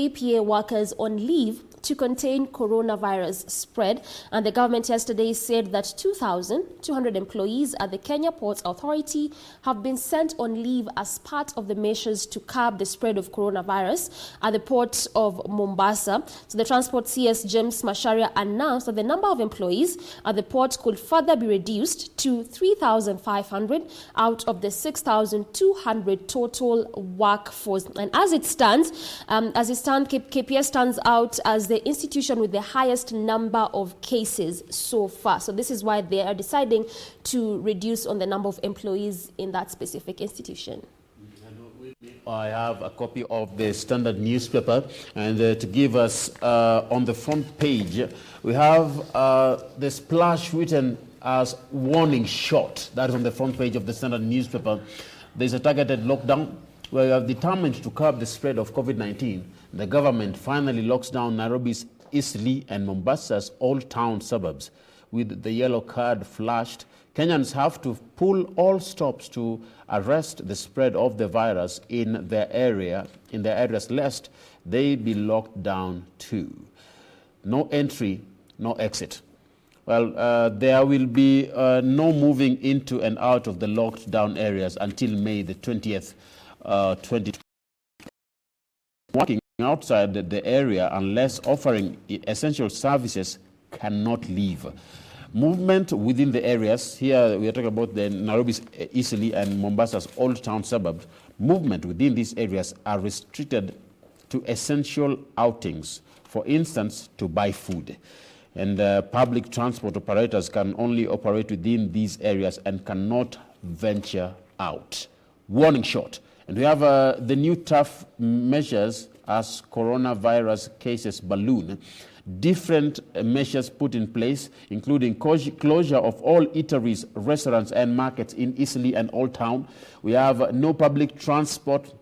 KPA workers on leave to contain coronavirus spread. And the government yesterday said that 2,200 employees at the Kenya Ports Authority have been sent on leave as part of the measures to curb the spread of coronavirus at the port of Mombasa. So the Transport CS James Macharia announced that the number of employees at the port could further be reduced to 3,500 out of the 6,200 total workforce. And as it stands, KPS stands out as the institution with the highest number of cases so far. So this is why they are deciding to reduce on the number of employees in that specific institution. I have a copy of the Standard newspaper, and to give us on the front page, we have the splash written as warning shot. That is on the front page of the Standard newspaper. There's a targeted lockdown where we have determined to curb the spread of COVID-19. The government finally locks down Nairobi's Eastleigh and Mombasa's Old Town suburbs. With the yellow card flashed, Kenyans have to pull all stops to arrest the spread of the virus in their areas, lest they be locked down too. No entry, no exit. Well, there will be no moving into and out of the locked down areas until May the 20th, 2020. Walking outside the area unless offering essential services cannot leave. Movement within the areas, here we are talking about the Nairobi's Eastleigh and Mombasa's Old Town suburbs, movement within these areas are restricted to essential outings, for instance, to buy food. And public transport operators can only operate within these areas and cannot venture out. Warning shot. And we have the new tough measures as coronavirus cases balloon. Different measures put in place, including closure of all eateries, restaurants, and markets in Eastleigh and Old Town. We have no public transport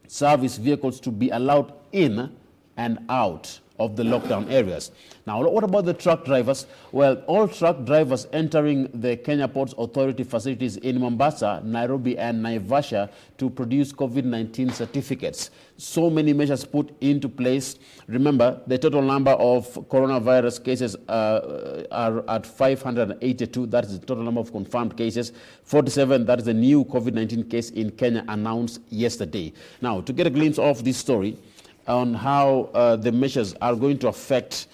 service vehicles to be allowed in and out of the lockdown areas. Now, what about the truck drivers? Well, all truck drivers entering the Kenya Ports Authority facilities in Mombasa, Nairobi, and Naivasha to produce COVID-19 certificates. So many measures put into place. Remember, the total number of coronavirus cases are at 582. That is the total number of confirmed cases. 47, that is the new COVID-19 case in Kenya announced yesterday. Now, to get a glimpse of this story, on how the measures are going to affect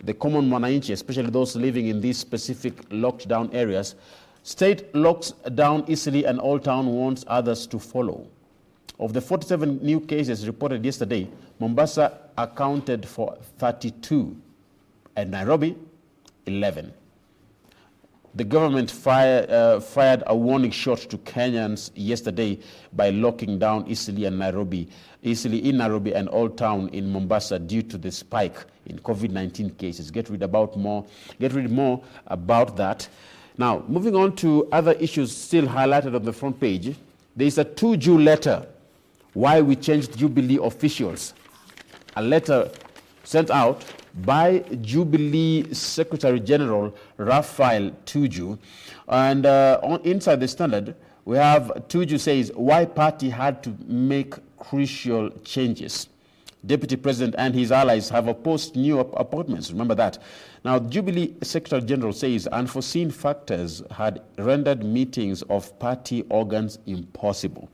the common mwananchi, especially those living in these specific locked down areas. State locks down Eastleigh and Old Town, wants others to follow. Of the 47 new cases reported yesterday, Mombasa accounted for 32 and Nairobi 11. The government fired a warning shot to Kenyans yesterday by locking down Eastleigh in Nairobi and Old Town in Mombasa due to the spike in COVID-19 cases. Get read more about that. Now, moving on to other issues still highlighted on the front page, there is a Tuju letter, why we changed Jubilee officials. A letter sent out by Jubilee Secretary General Raphael Tuju. And inside the Standard, we have Tuju says why party had to make crucial changes. Deputy President and his allies have opposed new appointments. Remember that. Now, Jubilee Secretary General says unforeseen factors had rendered meetings of party organs impossible.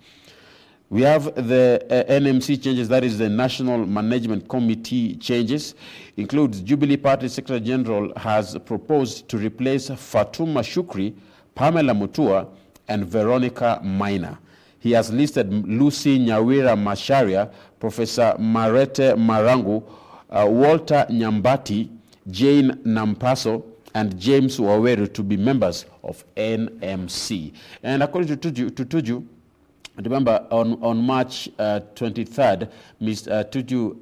We have the NMC changes, that is the National Management Committee changes. Includes Jubilee Party Secretary General has proposed to replace Fatuma Shukri, Pamela Mutua, and Veronica Maina. He has listed Lucy Nyawira Masharia, Professor Marete Marangu, Walter Nyambati, Jane Nampaso, and James Waweru to be members of NMC. And according to Tuju, remember, on March 23rd, Mr. Tuju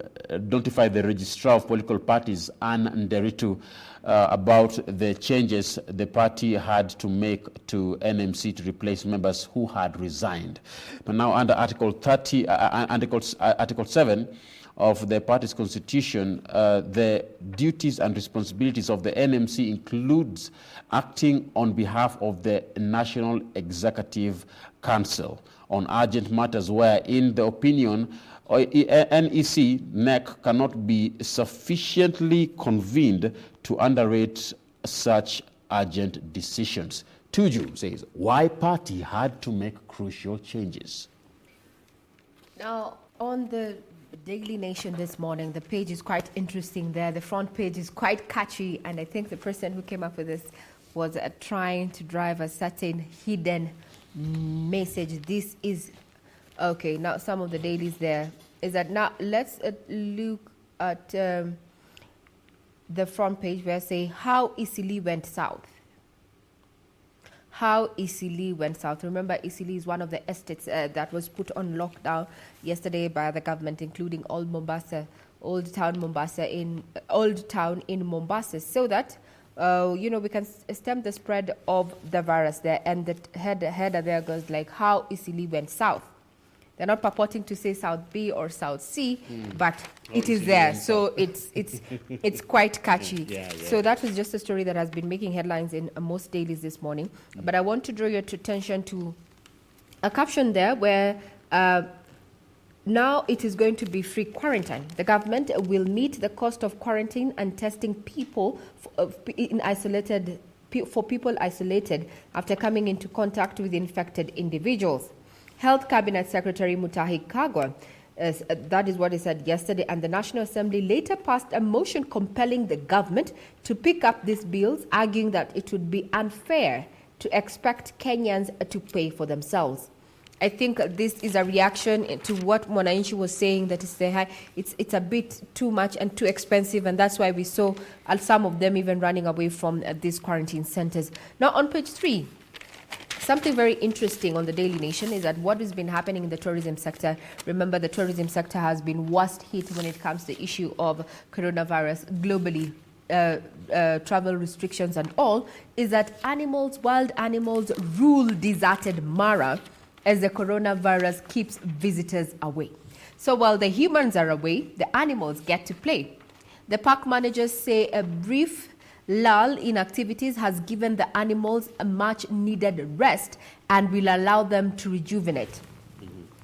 notified the Registrar of Political Parties, Ann Nderitu, about the changes the party had to make to NMC to replace members who had resigned. But now under Article 7 of the party's constitution, the duties and responsibilities of the NMC includes acting on behalf of the National Executive Council on urgent matters where, in the opinion, NEC cannot be sufficiently convened to underrate such urgent decisions. Tuju says why party had to make crucial changes. Now, on the Daily Nation this morning, the page is quite interesting there. The front page is quite catchy, and I think the person who came up with this was trying to drive a certain hidden message. This is okay. Now, some of the dailies there is that now let's look at the front page where I say how Eastleigh went south. How Eastleigh went south. Remember, Eastleigh is one of the estates that was put on lockdown yesterday by the government, including Old Town in Mombasa, so that we can stem the spread of the virus there. And the header there goes like how Eastleigh went south. They're not purporting to say South B or South C, but it is there. So it's quite catchy. So that was just a story that has been making headlines in most dailies this morning. But I want to draw your attention to a caption there where now it is going to be free quarantine. The government will meet the cost of quarantine and testing people for people isolated after coming into contact with infected individuals. Health Cabinet Secretary Mutahi Kagwa, that is what he said yesterday, and the National Assembly later passed a motion compelling the government to pick up these bills, arguing that it would be unfair to expect Kenyans to pay for themselves. I think this is a reaction to what Mwananchi was saying, that it's a bit too much and too expensive, and that's why we saw some of them even running away from these quarantine centers. Now, on page 3, something very interesting on the Daily Nation is that what has been happening in the tourism sector. Remember, the tourism sector has been worst hit when it comes to the issue of coronavirus globally. Travel restrictions and all, is that wild animals rule deserted Mara as the coronavirus keeps visitors away. So while the humans are away, the animals get to play. The park managers say a brief lull in activities has given the animals a much needed rest and will allow them to rejuvenate.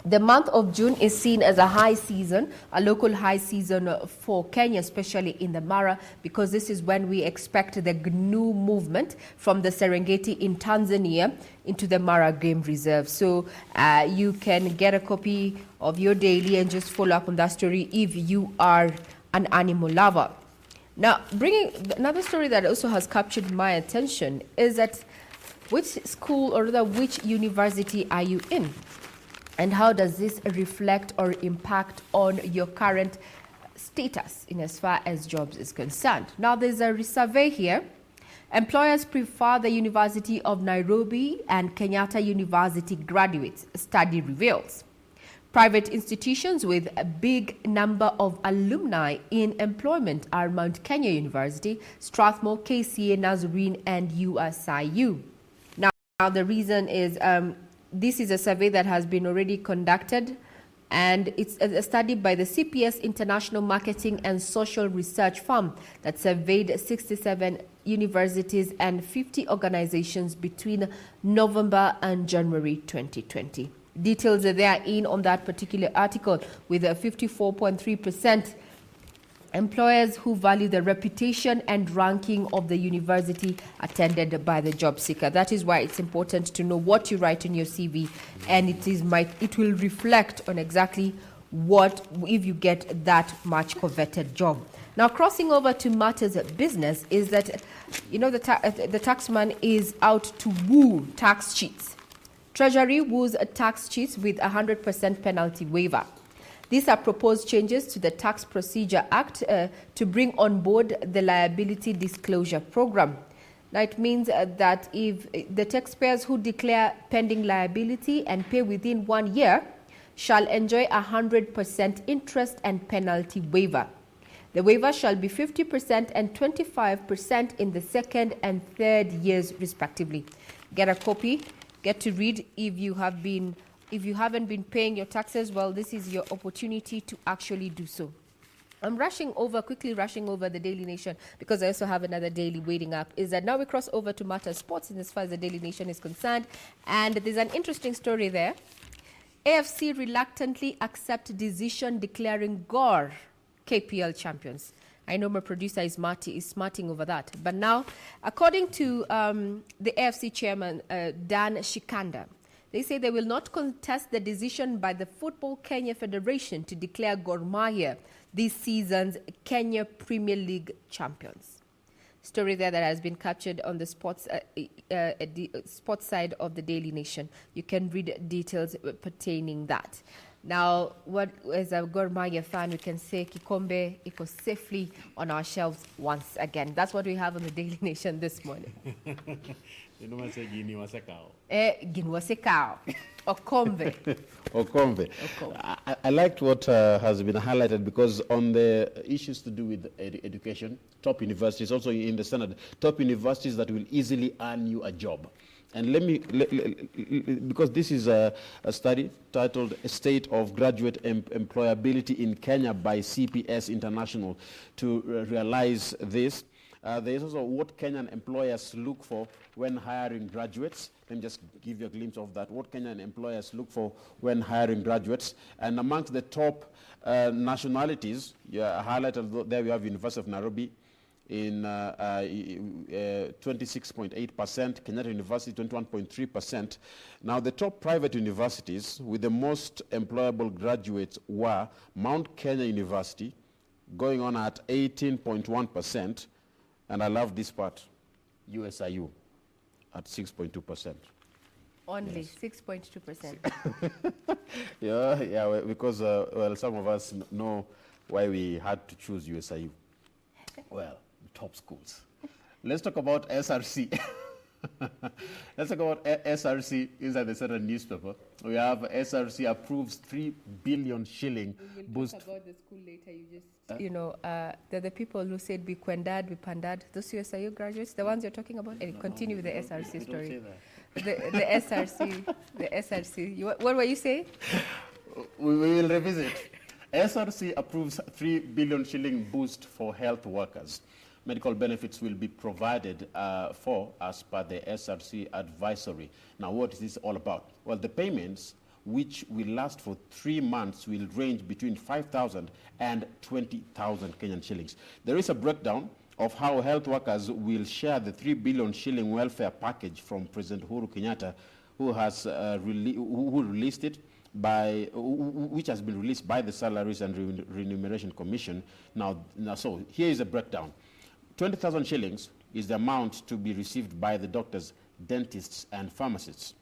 The month of June is seen as a high season, a local high season for Kenya, especially in the Mara, because this is when we expect the GNU movement from the Serengeti in Tanzania into the Mara Game Reserve. So you can get a copy of your daily and just follow up on that story if you are an animal lover. Now, bringing another story that also has captured my attention is that which school or rather which university are you in? And how does this reflect or impact on your current status in as far as jobs is concerned? Now, there's a survey here. Employers prefer the University of Nairobi and Kenyatta University graduates, study reveals. Private institutions with a big number of alumni in employment are Mount Kenya University, Strathmore, KCA, Nazarene, and USIU. Now, the reason is this is a survey that has been already conducted, and it's a study by the CPS International Marketing and Social Research Firm that surveyed 67 universities and 50 organizations between November and January 2020. Details are there on that particular article, with a 54.3% employers who value the reputation and ranking of the university attended by the job seeker. That is why it's important to know what you write in your CV, and it will reflect on exactly what if you get that much coveted job. Now, crossing over to matters of business is that, the taxman is out to woo tax cheats. Treasury woos tax cheats with 100% penalty waiver. These are proposed changes to the Tax Procedure Act to bring on board the Liability Disclosure Program. Now, it means that if the taxpayers who declare pending liability and pay within 1 year shall enjoy 100% interest and penalty waiver. The waiver shall be 50% and 25% in the second and third years, respectively. Get a copy, get to read if you haven't been paying your taxes. Well, this is your opportunity to actually do so. I'm quickly rushing over the Daily Nation because I also have another daily waiting up. Is that now we cross over to Matter Sports in as far as the Daily Nation is concerned. And there's an interesting story there. AFC reluctantly accept decision declaring Gor KPL champions. I know my producer is smarting over that. But now, according to the AFC chairman, Dan Shikanda, they say they will not contest the decision by the Football Kenya Federation to declare Gor Mahia this season's Kenya Premier League champions. Story there that has been captured on the sports side of the Daily Nation. You can read details pertaining that. Now, as a Gor Mahia fan, we can say Kikombe iko safely on our shelves once again. That's what we have on the Daily Nation this morning. Okombe. I liked what has been highlighted, because on the issues to do with education, top universities, also in the Senate, top universities that will easily earn you a job. And because this is a study titled State of Graduate Employability in Kenya by CPS International to realize this. There is also what Kenyan employers look for when hiring graduates. Let me just give you a glimpse of that. What Kenyan employers look for when hiring graduates. And amongst the top nationalities, highlighted there we have University of Nairobi in 26.8%, Kenyatta University 21.3%. Now the top private universities with the most employable graduates were Mount Kenya University, going on at 18.1%, and I love this part, USIU at 6.2%. Only Yes. 6.2%. Yeah, because well, some of us know why we had to choose USIU. Well, top schools. Let's talk about SRC. Let's talk about SRC inside the Standard newspaper. We have SRC approves 3 billion shilling boost. We'll talk about the school later. You just, they're the people who said be Kwendad, be Pandad. Those USIU graduates, the ones you're talking about. And continue with the SRC story. The SRC, the SRC. What were you saying? We will revisit. SRC approves 3 billion shilling boost for health workers. Medical benefits will be provided for as per the SRC advisory. Now, what is this all about? Well, the payments, which will last for 3 months, will range between 5,000 and 20,000 Kenyan shillings. There is a breakdown of how health workers will share the 3 billion shilling welfare package from President Uhuru Kenyatta, who has who released it, which has been released by the Salaries and Remuneration Commission. Now, so here is a breakdown. 20,000 shillings is the amount to be received by the doctors, dentists, and pharmacists.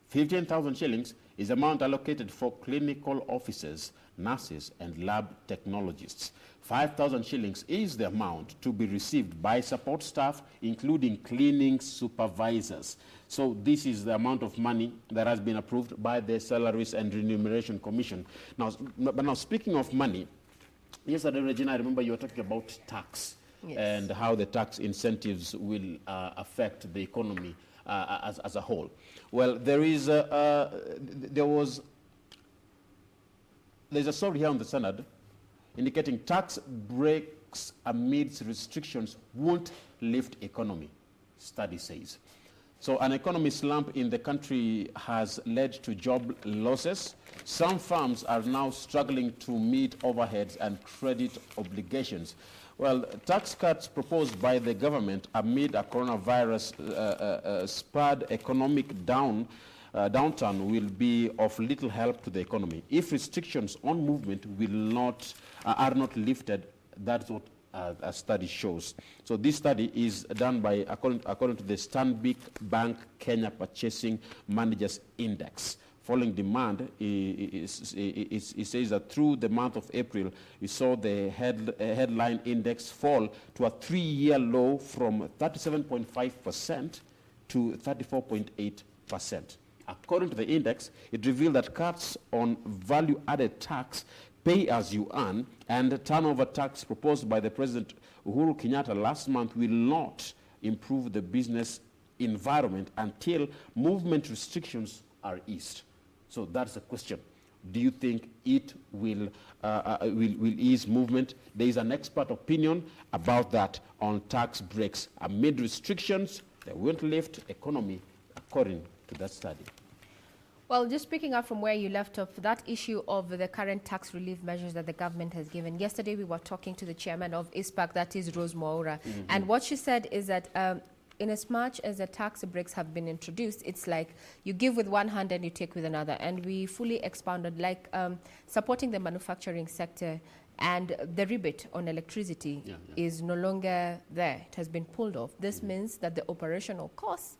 15,000 shillings is the amount allocated for clinical officers, nurses, and lab technologists. 5,000 shillings is the amount to be received by support staff, including cleaning supervisors. So this is the amount of money that has been approved by the Salaries and Remuneration Commission. Now, speaking of money, yesterday, Regina, I remember you were talking about tax. Yes. And how the tax incentives will affect the economy as a whole. Well, there's a story here on the Standard indicating tax breaks amidst restrictions won't lift economy, study says. So an economy slump in the country has led to job losses. Some firms are now struggling to meet overheads and credit obligations. Well, tax cuts proposed by the government amid a coronavirus spurred economic downturn will be of little help to the economy. If restrictions on movement are not lifted, that's what a study shows. So this study is done by, according to the Stanbic Bank Kenya Purchasing Managers Index. Following demand, it says that through the month of April, we saw the headline index fall to a 3-year low from 37.5% to 34.8%. According to the index, it revealed that cuts on value-added tax, pay as you earn, and turnover tax proposed by the President Uhuru Kenyatta last month will not improve the business environment until movement restrictions are eased. So that's the question. Do you think it will ease movement? There is an expert opinion about that on tax breaks. Amid restrictions, they won't lift economy, according to that study. Well, just picking up from where you left off, that issue of the current tax relief measures that the government has given. Yesterday, we were talking to the chairman of ISPAC, that is Rose Mwaura, and what she said is that in as much as the tax breaks have been introduced, it's like you give with one hand and you take with another. And we fully expounded, like supporting the manufacturing sector, and the rebate on electricity is no longer there. It has been pulled off. This means that the operational costs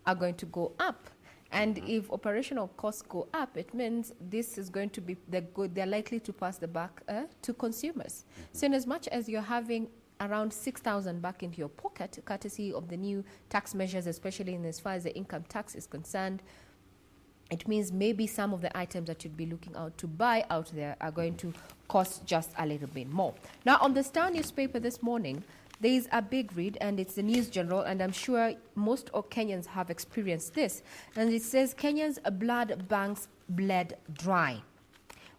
are going to go up. And if operational costs go up, it means this is going to be they're likely to pass the buck to consumers. So in as much as you're having around 6,000 back into your pocket, courtesy of the new tax measures, especially in as far as the income tax is concerned, it means maybe some of the items that you'd be looking out to buy out there are going to cost just a little bit more. Now, on the Star newspaper this morning, There is a big read, and it's the News General, and I'm sure most of Kenyans have experienced this. And it says Kenya's blood banks bled dry.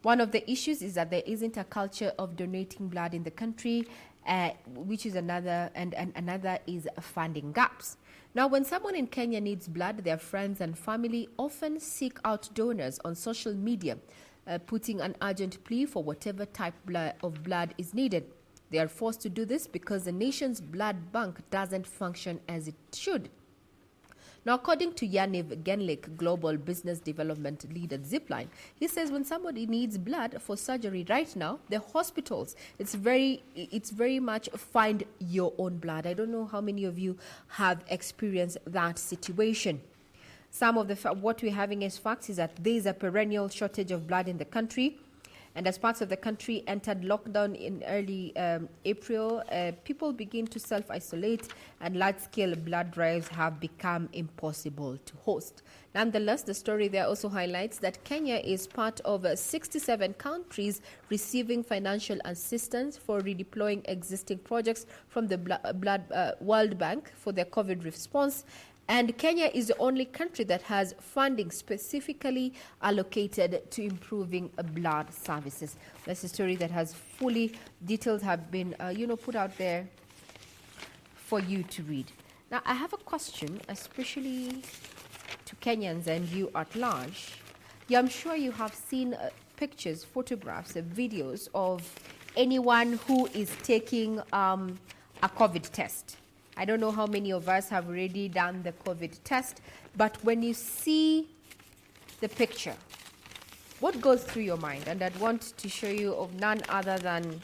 One of the issues is that there isn't a culture of donating blood in the country, which is another, and another is funding gaps. Now, when someone in Kenya needs blood, their friends and family often seek out donors on social media, putting an urgent plea for whatever type of blood is needed. They are forced to do this because the nation's blood bank doesn't function as it should. Now, according to Yaniv Genlik, Global Business Development Lead at Zipline, he says when somebody needs blood for surgery right now, the hospitals, it's very much find your own blood. I don't know how many of you have experienced that situation. Some of what we're having as facts is that there is a perennial shortage of blood in the country. And as parts of the country entered lockdown in early April, people begin to self-isolate, and large-scale blood drives have become impossible to host. Nonetheless, the story there also highlights that Kenya is part of 67 countries receiving financial assistance for redeploying existing projects from the World Bank for their COVID response. And Kenya is the only country that has funding specifically allocated to improving blood services. That's a story that has details have been, put out there for you to read. Now, I have a question, especially to Kenyans and you at large. Yeah, I'm sure you have seen pictures, photographs, videos of anyone who is taking a COVID test. I don't know how many of us have already done the COVID test, but when you see the picture, what goes through your mind? And I'd want to show you of none other than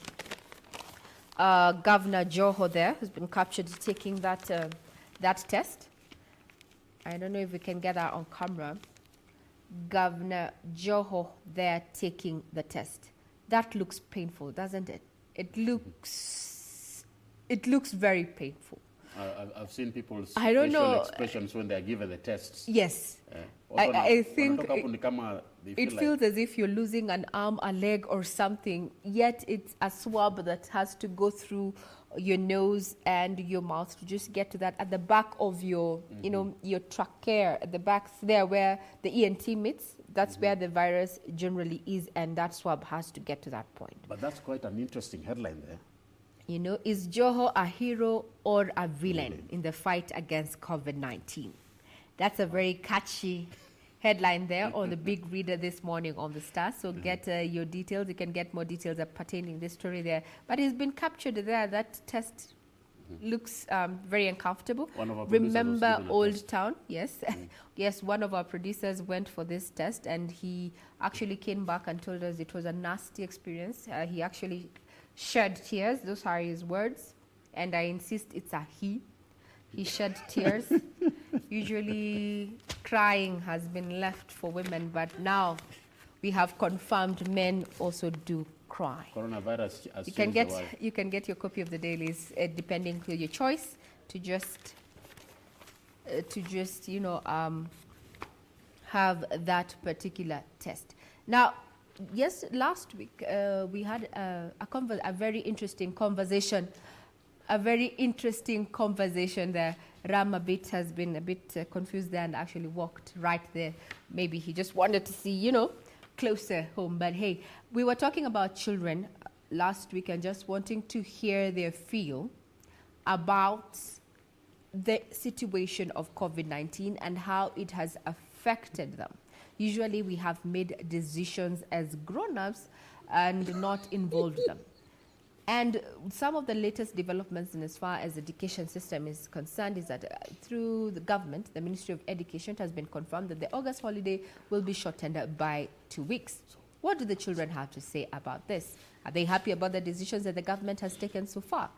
Governor Joho there, who's been captured taking that test. I don't know if we can get that on camera. Governor Joho there taking the test. That looks painful, doesn't it? It looks very painful. I've seen people's facial expressions when they are given the tests. Yes. I think it feels as if you're losing an arm, a leg, or something, yet it's a swab that has to go through your nose and your mouth to just get to that at the back of your, your trachea, at the back there where the ENT meets. That's where the virus generally is, and that swab has to get to that point. But that's quite an interesting headline there. Is Joho a hero or a villain in the fight against COVID-19? That's a very catchy headline there on the big reader this morning on the Star. So get your details. You can get more details pertaining this story there. But he's been captured there. That test looks very uncomfortable. Remember Old Town? Yes. Yes, one of our producers went for this test, and he actually came back and told us it was a nasty experience. He actually shed tears. Those are his words, and I insist it's a he. He shed tears. Usually crying has been left for women, but now we have confirmed men also do cry. Coronavirus has you can get your copy of the dailies depending on your choice to just have that particular test. Now, yes, last week we had a very interesting conversation. There. Ram has been a bit confused there and actually walked right there. Maybe he just wanted to see, closer home. But hey, we were talking about children last week and just wanting to hear their feel about the situation of COVID-19 and how it has affected them. Usually we have made decisions as grown-ups and not involved them. And some of the latest developments in as far as the education system is concerned is that through the government, the Ministry of Education has been confirmed that the August holiday will be shortened by 2 weeks. What do the children have to say about this? Are they happy about the decisions that the government has taken so far?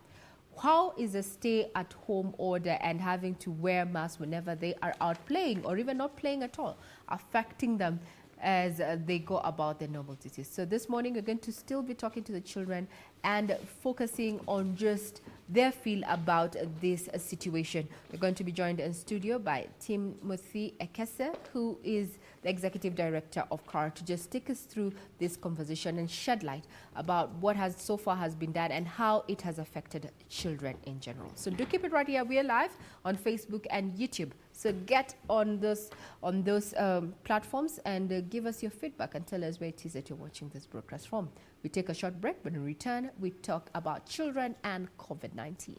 How is the stay-at-home order and having to wear masks whenever they are out playing or even not playing at all affecting them as they go about their normal duties? So this morning we're going to still be talking to the children and focusing on just they feel about this situation. We're going to be joined in studio by Timothy Ekese, who is the Executive Director of CAR, to just take us through this conversation and shed light about what has so far has been done and how it has affected children in general. So do keep it right here. We are live on Facebook and YouTube. So get on those platforms and give us your feedback and tell us where it is that you're watching this broadcast from. We take a short break. When we return, we talk about children and COVID-19.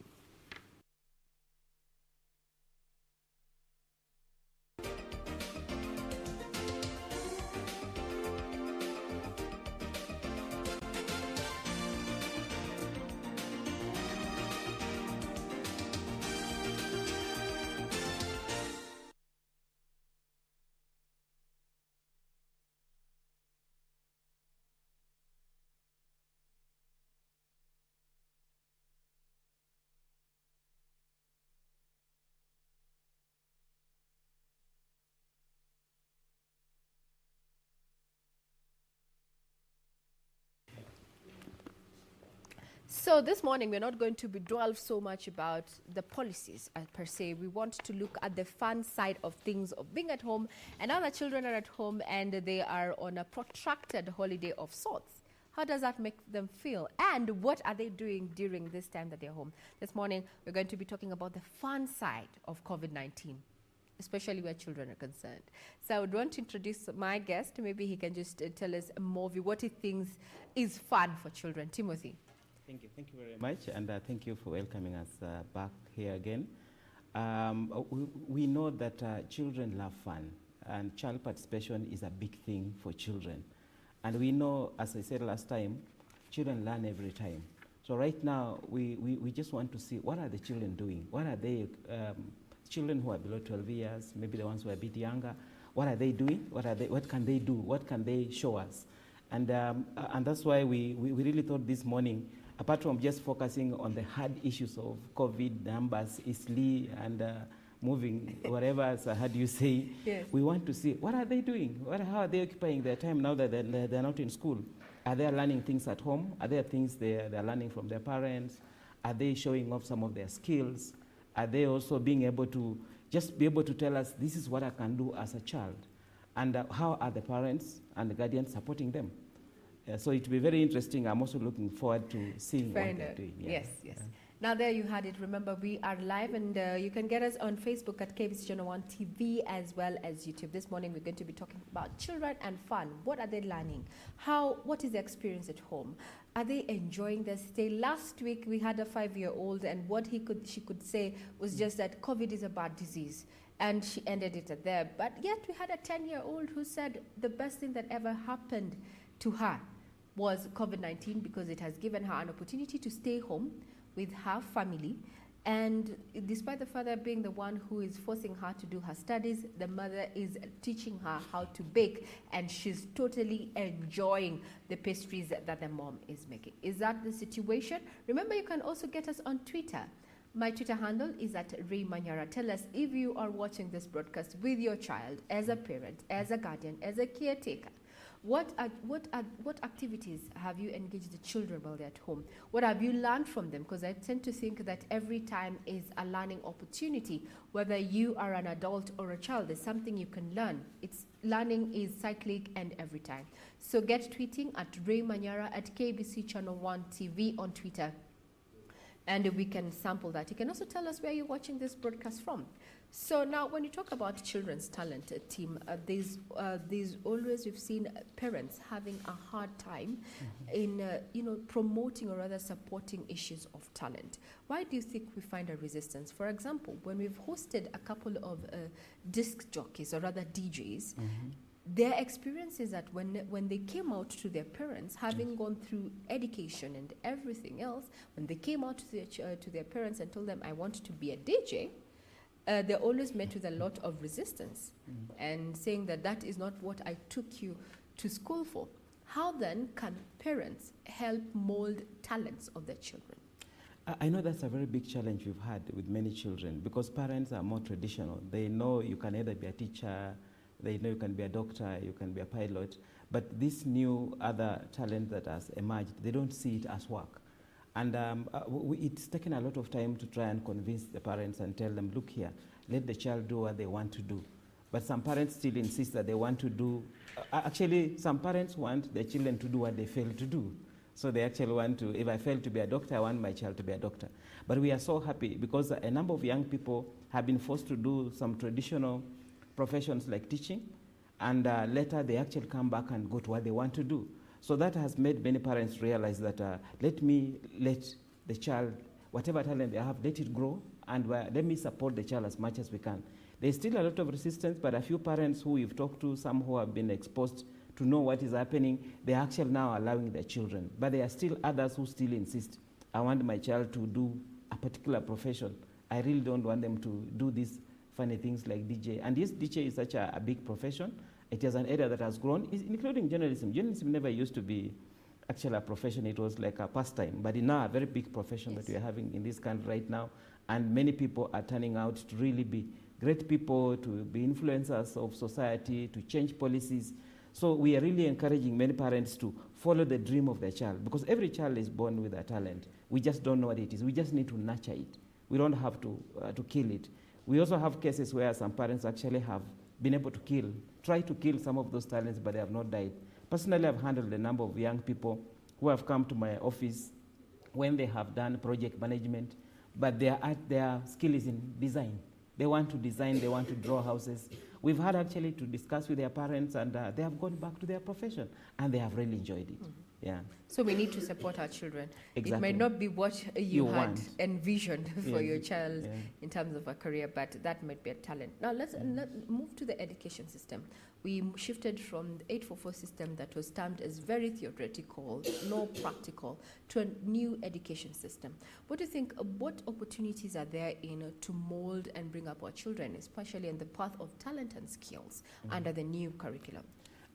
So this morning, we're not going to dwell so much about the policies per se. We want to look at the fun side of things, of being at home, and now that children are at home and they are on a protracted holiday of sorts. How does that make them feel? And what are they doing during this time that they're home? This morning, we're going to be talking about the fun side of COVID-19, especially where children are concerned. So I would want to introduce my guest. Maybe he can just tell us more of what he thinks is fun for children. Timothy. Thank you very much, and thank you for welcoming us back here again. We know that children love fun, and child participation is a big thing for children. And we know, as I said last time, children learn every time. So right now, we just want to see what are the children doing? What are they, children who are below 12 years, maybe the ones who are a bit younger, what are they doing? What can they do? What can they show us? And that's why we really thought this morning, apart from just focusing on the hard issues of COVID numbers, Isli, and moving, whatever, so how do you say, yes, we want to see what are they doing? How are they occupying their time now that they're not in school? Are they learning things at home? Are there things they're learning from their parents? Are they showing off some of their skills? Are they also being able to just be able to tell us, this is what I can do as a child? And how are the parents and the guardians supporting them? So it will be very interesting. I'm also looking forward to seeing what they're doing. Yeah. Yes, yes. Now there you had it. Remember, we are live, and you can get us on Facebook at KBC Channel 1 TV as well as YouTube. This morning we're going to be talking about children and fun. What are they learning? What is their experience at home? Are they enjoying their stay? Last week we had a 5-year-old, and what she could say was just that COVID is a bad disease. And she ended it at there. But yet we had a 10-year-old who said the best thing that ever happened to her was COVID-19, because it has given her an opportunity to stay home with her family. And despite the father being the one who is forcing her to do her studies, the mother is teaching her how to bake, and she's totally enjoying the pastries that the mom is making. Is that the situation? Remember, you can also get us on Twitter. My Twitter handle is at Manyara. Tell us if you are watching this broadcast with your child, as a parent, as a guardian, as a caretaker. What activities have you engaged the children while they're at home? What have you learned from them? Because I tend to think that every time is a learning opportunity. Whether you are an adult or a child, there's something you can learn. Learning is cyclic and every time. So get tweeting at Manyara, at KBC Channel 1 TV on Twitter, and we can sample that. You can also tell us where you're watching this broadcast from. So now, when you talk about children's talent, team, there's always, we've seen parents having a hard time in promoting or rather supporting issues of talent. Why do you think we find a resistance? For example, when we've hosted a couple of disc jockeys or rather DJs, their experience is that when they came out to their parents, having gone through education and everything else, when they came out to their parents and told them, I want to be a DJ, they're always met with a lot of resistance and saying that is not what I took you to school for. How then can parents help mold talents of their children? I know that's a very big challenge we've had with many children, because parents are more traditional. They know you can either be a teacher, they know you can be a doctor, you can be a pilot, but this new other talent that has emerged, they don't see it as work. And it's taken a lot of time to try and convince the parents and tell them, look here, let the child do what they want to do. But some parents still insist that they want to do, actually some parents want their children to do what they fail to do. So they actually want to, if I fail to be a doctor, I want my child to be a doctor. But we are so happy because a number of young people have been forced to do some traditional professions like teaching, and later they actually come back and go to what they want to do. So that has made many parents realize that let the child, whatever talent they have, let it grow, and let me support the child as much as we can. There's still a lot of resistance, but a few parents who we've talked to, some who have been exposed to know what is happening, they're actually now allowing their children. But there are still others who still insist, I want my child to do a particular profession. I really don't want them to do these funny things like DJ. And this DJ is such a big profession. It is an area that has grown, including journalism. Journalism never used to be actually a profession. It was like a pastime. But it's now a very big profession that we are having in this country right now. And many people are turning out to really be great people, to be influencers of society, to change policies. So we are really encouraging many parents to follow the dream of their child, because every child is born with a talent. We just don't know what it is. We just need to nurture it. We don't have to kill it. We also have cases where some parents actually have been able to try to kill some of those talents, but they have not died. Personally, I've handled a number of young people who have come to my office when they have done project management, but their skill is in design. They want to design, they want to draw houses. We've had actually to discuss with their parents, and they have gone back to their profession, and they have really enjoyed it. Yeah. So we need to support our children. Exactly. It might not be what you had want. envisioned for Yes. your child Yeah. in terms of a career, but that might be a talent. Now let's move to the education system. We shifted from the 844 system that was termed as very theoretical, no practical, to a new education system. What do you think, what opportunities are there to mold and bring up our children, especially in the path of talent and skills under the new curriculum?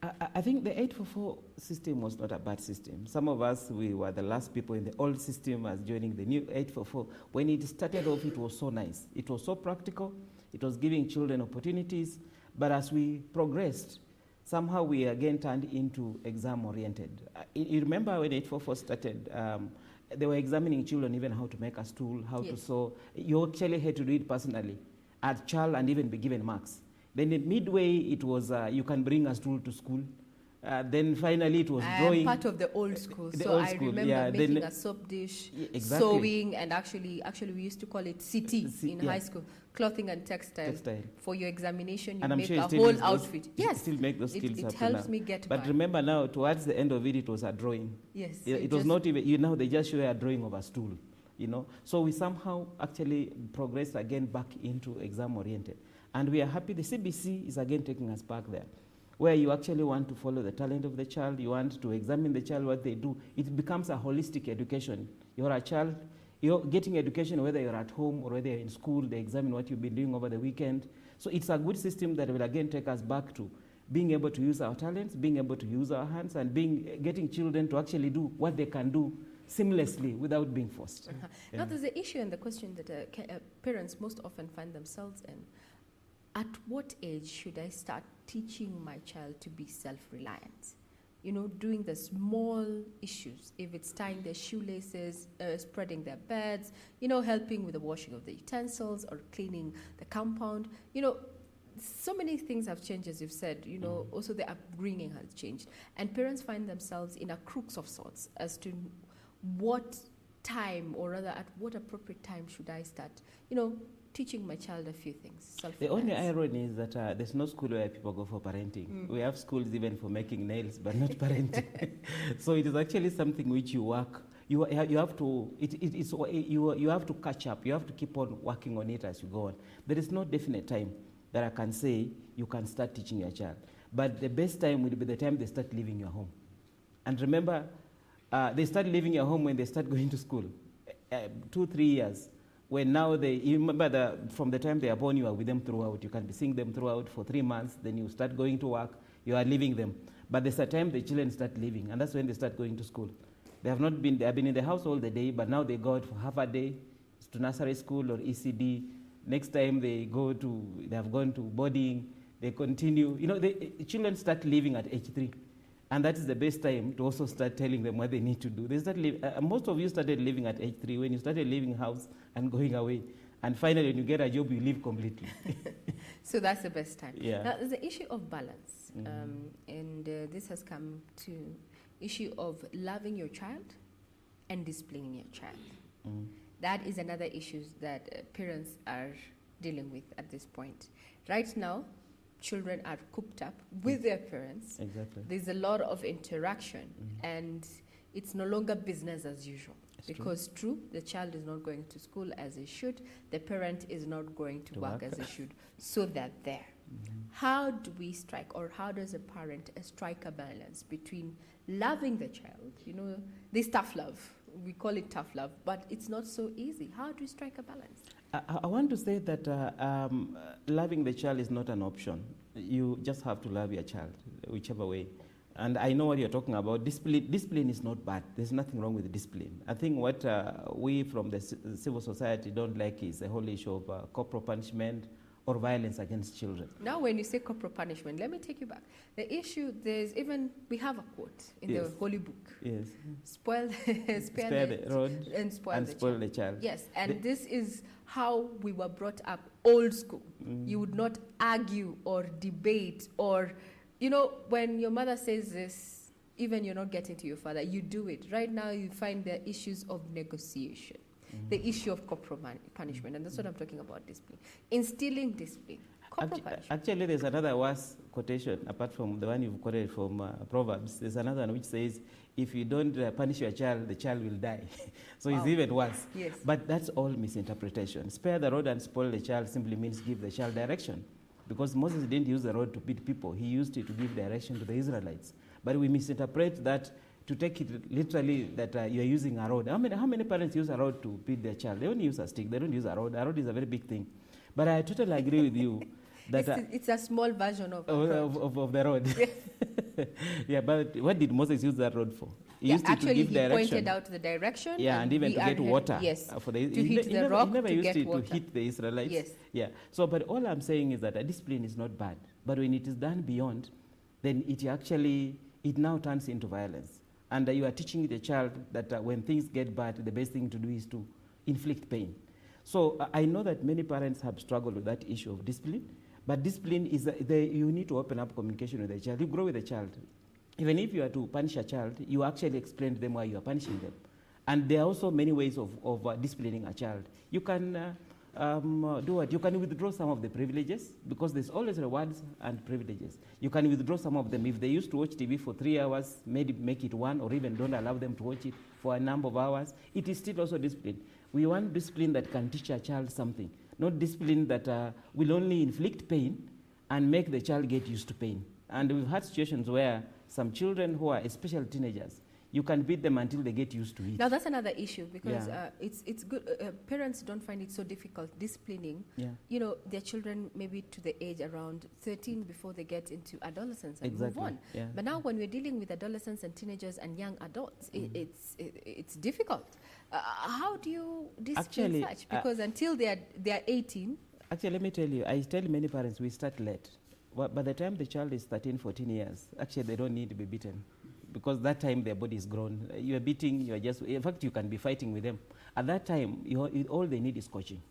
I think the 844 system was not a bad system. Some of us, we were the last people in the old system as joining the new 844. When it started off, it was so nice. It was so practical. It was giving children opportunities. But as we progressed, somehow we again turned into exam-oriented. You remember when 844 started, they were examining children even how to make a stool, how to sew. You actually had to do it personally at child and even be given marks. Then midway, it was you can bring a stool to school. Then finally, it was drawing. Part of the old school, The so old I school, remember yeah, making then a soap dish, exactly. sewing, and actually we used to call it CT in high school, clothing and textile. For your examination, you And I'm make sure you a still whole use those- outfit. you Yes, still make those skills it up to helps now. me get But by. remember now, towards the end of it, it was a drawing. Yes, It was not even, they just show a drawing of a stool, So we somehow actually progressed again back into exam-oriented. And we are happy the CBC is again taking us back there, where you actually want to follow the talent of the child, you want to examine the child, what they do. It becomes a holistic education. You're a child, you're getting education whether you're at home or whether you're in school, they examine what you've been doing over the weekend. So it's a good system that will again take us back to being able to use our talents, being able to use our hands, and getting children to actually do what they can do seamlessly without being forced. Now there's the issue and the question that parents most often find themselves in. At what age should I start teaching my child to be self-reliant? Doing the small issues, if it's tying their shoelaces, spreading their beds, helping with the washing of the utensils or cleaning the compound. So many things have changed, as you've said, also the upbringing has changed. And parents find themselves in a crux of sorts as to what time, or rather at what appropriate time should I start, teaching my child a few things. The only irony is that there's no school where people go for parenting. We have schools even for making nails, but not parenting. So it is actually something which you work. You have to. You have to catch up. You have to keep on working on it as you go on. There is no definite time that I can say you can start teaching your child. But the best time will be the time they start leaving your home. And remember, they start leaving your home when they start going to school. 2-3 years. When now you remember from the time they are born, you are with them throughout. You can be seeing them throughout for 3 months. Then you start going to work. You are leaving them. But there's a time the children start leaving, and that's when they start going to school. They have been in the house all the day, but now they go out for half a day to nursery school or ECD. Next time they have gone to boarding. They continue. The children start leaving at age 3. And that is the best time to also start telling them what they need to do. They start most of you started living at age 3 when you started leaving house and going away. And finally, when you get a job, you leave completely. So that's the best time. Yeah. Now, there's the issue of balance. And this has come to issue of loving your child and disciplining your child. That is another issue that parents are dealing with at this point. Right now, children are cooped up with their parents. Exactly. There's a lot of interaction, and it's no longer business as usual. Because true, the child is not going to school as he should, the parent is not going to work as he should, so they're there. How do we strike, or how does a parent strike a balance between loving the child, you know, this tough love, we call it tough love, but it's not so easy. How do we strike a balance? I want to say that loving the child is not an option. You just have to love your child, whichever way. And I know what you're talking about. Discipline is not bad. There's nothing wrong with discipline. I think what we from the civil society don't like is the whole issue of corporal punishment or violence against children. Now, when you say corporal punishment, let me take you back. The issue, we have a quote in the Holy Book. Yes. Spare the rod and spoil the child. Yes, and this is how we were brought up, old school. You would not argue or debate or, you know, when your mother says this, even you're not getting to your father, you do it. Right now, you find the issues of negotiation. The issue of corporal punishment, and that's what I'm talking about, discipline. Instilling discipline. Actually, there's another worse quotation, apart from the one you've quoted from Proverbs. There's another one which says, if you don't punish your child, the child will die. So it's even worse. Yes. But that's all misinterpretation. Spare the rod and spoil the child simply means give the child direction. Because Moses didn't use the rod to beat people. He used it to give direction to the Israelites. But we misinterpret that to take it literally that you're using a rod. How many parents use a rod to beat their child? They only use a stick. They don't use a rod. A rod is a very big thing. But I totally agree with you that it's a small version of the rod. Yeah, but what did Moses use that rod for? He used it to give direction. He pointed out the direction. Yeah, and even to get water. Yes. For the, to hit the rock. He never to used get it water. to hit the Israelites. Yes. Yeah. So, but all I'm saying is that a discipline is not bad. But when it is done beyond, then it now turns into violence. And you are teaching the child that when things get bad, the best thing to do is to inflict pain. So I know that many parents have struggled with that issue of discipline, but discipline is, you need to open up communication with the child. You grow with the child. Even if you are to punish a child, you actually explain to them why you are punishing them. And there are also many ways of disciplining a child. You can do what? You can withdraw some of the privileges, because there's always rewards and privileges. You can withdraw some of them. If they used to watch TV for 3 hours, maybe make it 1, or even don't allow them to watch it for a number of hours. It is still also discipline. We want discipline that can teach a child something, not discipline that will only inflict pain and make the child get used to pain. And we've had situations where some children who are especially teenagers, you can beat them until they get used to it. Now that's another issue, because it's good. Parents don't find it so difficult disciplining, you know, their children maybe to the age around 13 before they get into adolescence and move on. Yeah. But now when we're dealing with adolescents and teenagers and young adults, it's difficult. How do you discipline such? Because until they are 18. Actually, let me tell you, I tell many parents we start late. By the time the child is 13, 14 years, actually they don't need to be beaten, because that time their body is grown. You are beating, you are just, in fact, you can be fighting with them. At that time, all they need is coaching.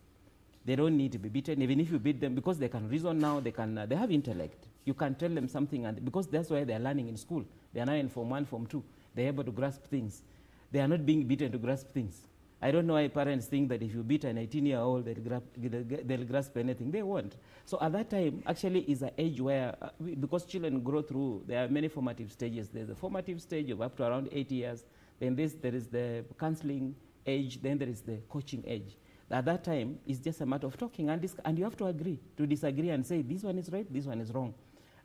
They don't need to be beaten, even if you beat them, because they can reason now, they have intellect. You can tell them something, and because that's why they're learning in school. They are now in Form 1, Form 2. They're able to grasp things. They are not being beaten to grasp things. I don't know why parents think that if you beat an 18-year-old, they'll grasp anything. They won't. So at that time, actually, is an age where, because children grow through, there are many formative stages. There's a formative stage of up to around 8 years. Then there is the counseling age. Then there is the coaching age. At that time, it's just a matter of talking, and you have to agree to disagree and say, this one is right, this one is wrong.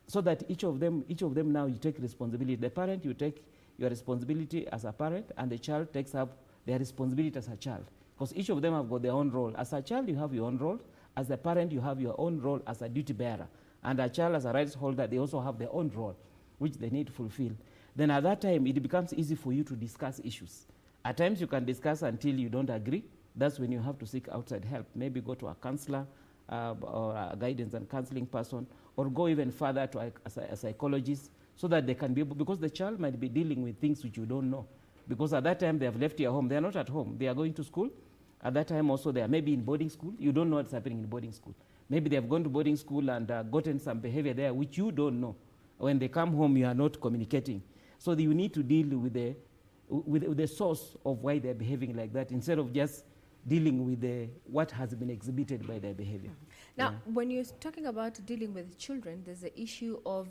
So that each of them now, you take responsibility. The parent, you take your responsibility as a parent, and the child takes up their responsibility as a child, because each of them have got their own role. As a child, you have your own role. As a parent, you have your own role as a duty bearer. And a child, as a rights holder, they also have their own role, which they need to fulfill. Then at that time, it becomes easy for you to discuss issues. At times, you can discuss until you don't agree. That's when you have to seek outside help. Maybe go to a counselor or a guidance and counseling person, or go even further to a psychologist so that they can be able, because the child might be dealing with things which you don't know. Because at that time they have left your home, they are not at home, they are going to school. At that time also they are maybe in boarding school, you don't know what's happening in boarding school. Maybe they have gone to boarding school and gotten some behavior there which you don't know. When they come home, you are not communicating. So you need to deal with the source of why they're behaving like that, instead of just dealing with what has been exhibited by their behavior. Now, when you're talking about dealing with children, there's the issue of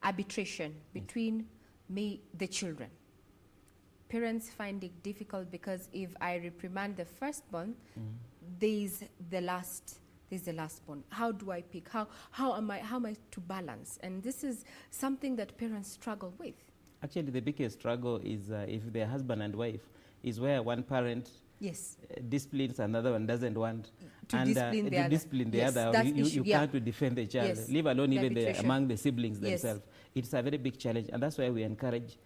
arbitration between the children. Parents find it difficult because if I reprimand the firstborn, there's the lastborn. How do I pick? How am I to balance? And this is something that parents struggle with. Actually, the biggest struggle is if they're husband and wife, is where one parent disciplines, another one doesn't want to discipline the other. You can't defend the child, leave alone even among the siblings themselves. It's a very big challenge, and that's why we encourage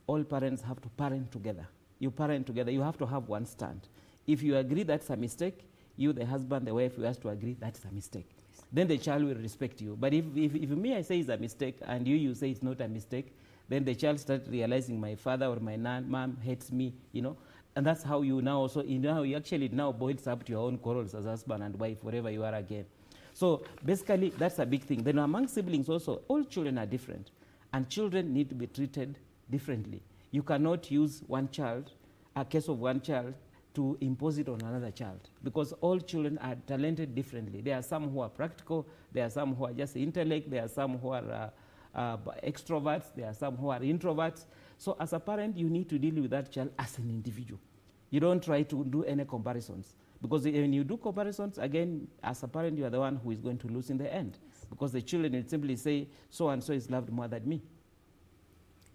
all parents have to parent together. You parent together, you have to have one stand. If you agree that's a mistake, you, the husband, the wife, you have to agree that's a mistake. Then the child will respect you. But if me, I say it's a mistake, and you say it's not a mistake, then the child starts realizing my father or my mom hates me, and that's how you now also, you actually now boils up to your own quarrels as husband and wife, wherever you are again. So basically, that's a big thing. Then among siblings also, all children are different, and children need to be treated differently. You cannot use a case of one child, to impose it on another child, because all children are talented differently. There are some who are practical, there are some who are just intellect, there are some who are extroverts, there are some who are introverts. So as a parent, you need to deal with that child as an individual. You don't try to do any comparisons, because when you do comparisons, again, as a parent, you are the one who is going to lose in the end, because the children will simply say, so-and-so is loved more than me.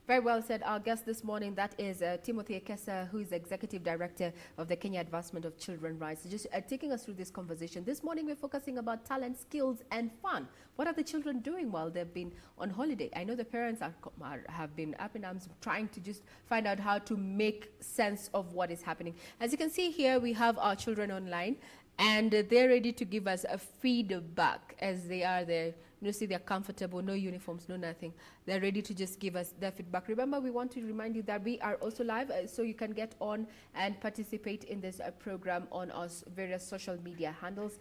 Very well said. Our guest this morning, that is Timothy Ekesa, who is Executive Director of the Kenya Advancement of Children Rights. Just taking us through this conversation. This morning, we're focusing about talent, skills, and fun. What are the children doing while they've been on holiday? I know the parents have been up in arms trying to just find out how to make sense of what is happening. As you can see here, we have our children online, and they're ready to give us a feedback as they are there. See, they're comfortable, no uniforms, no nothing. They're ready to just give us their feedback. Remember, we want to remind you that we are also live, so you can get on and participate in this program on our various social media handles,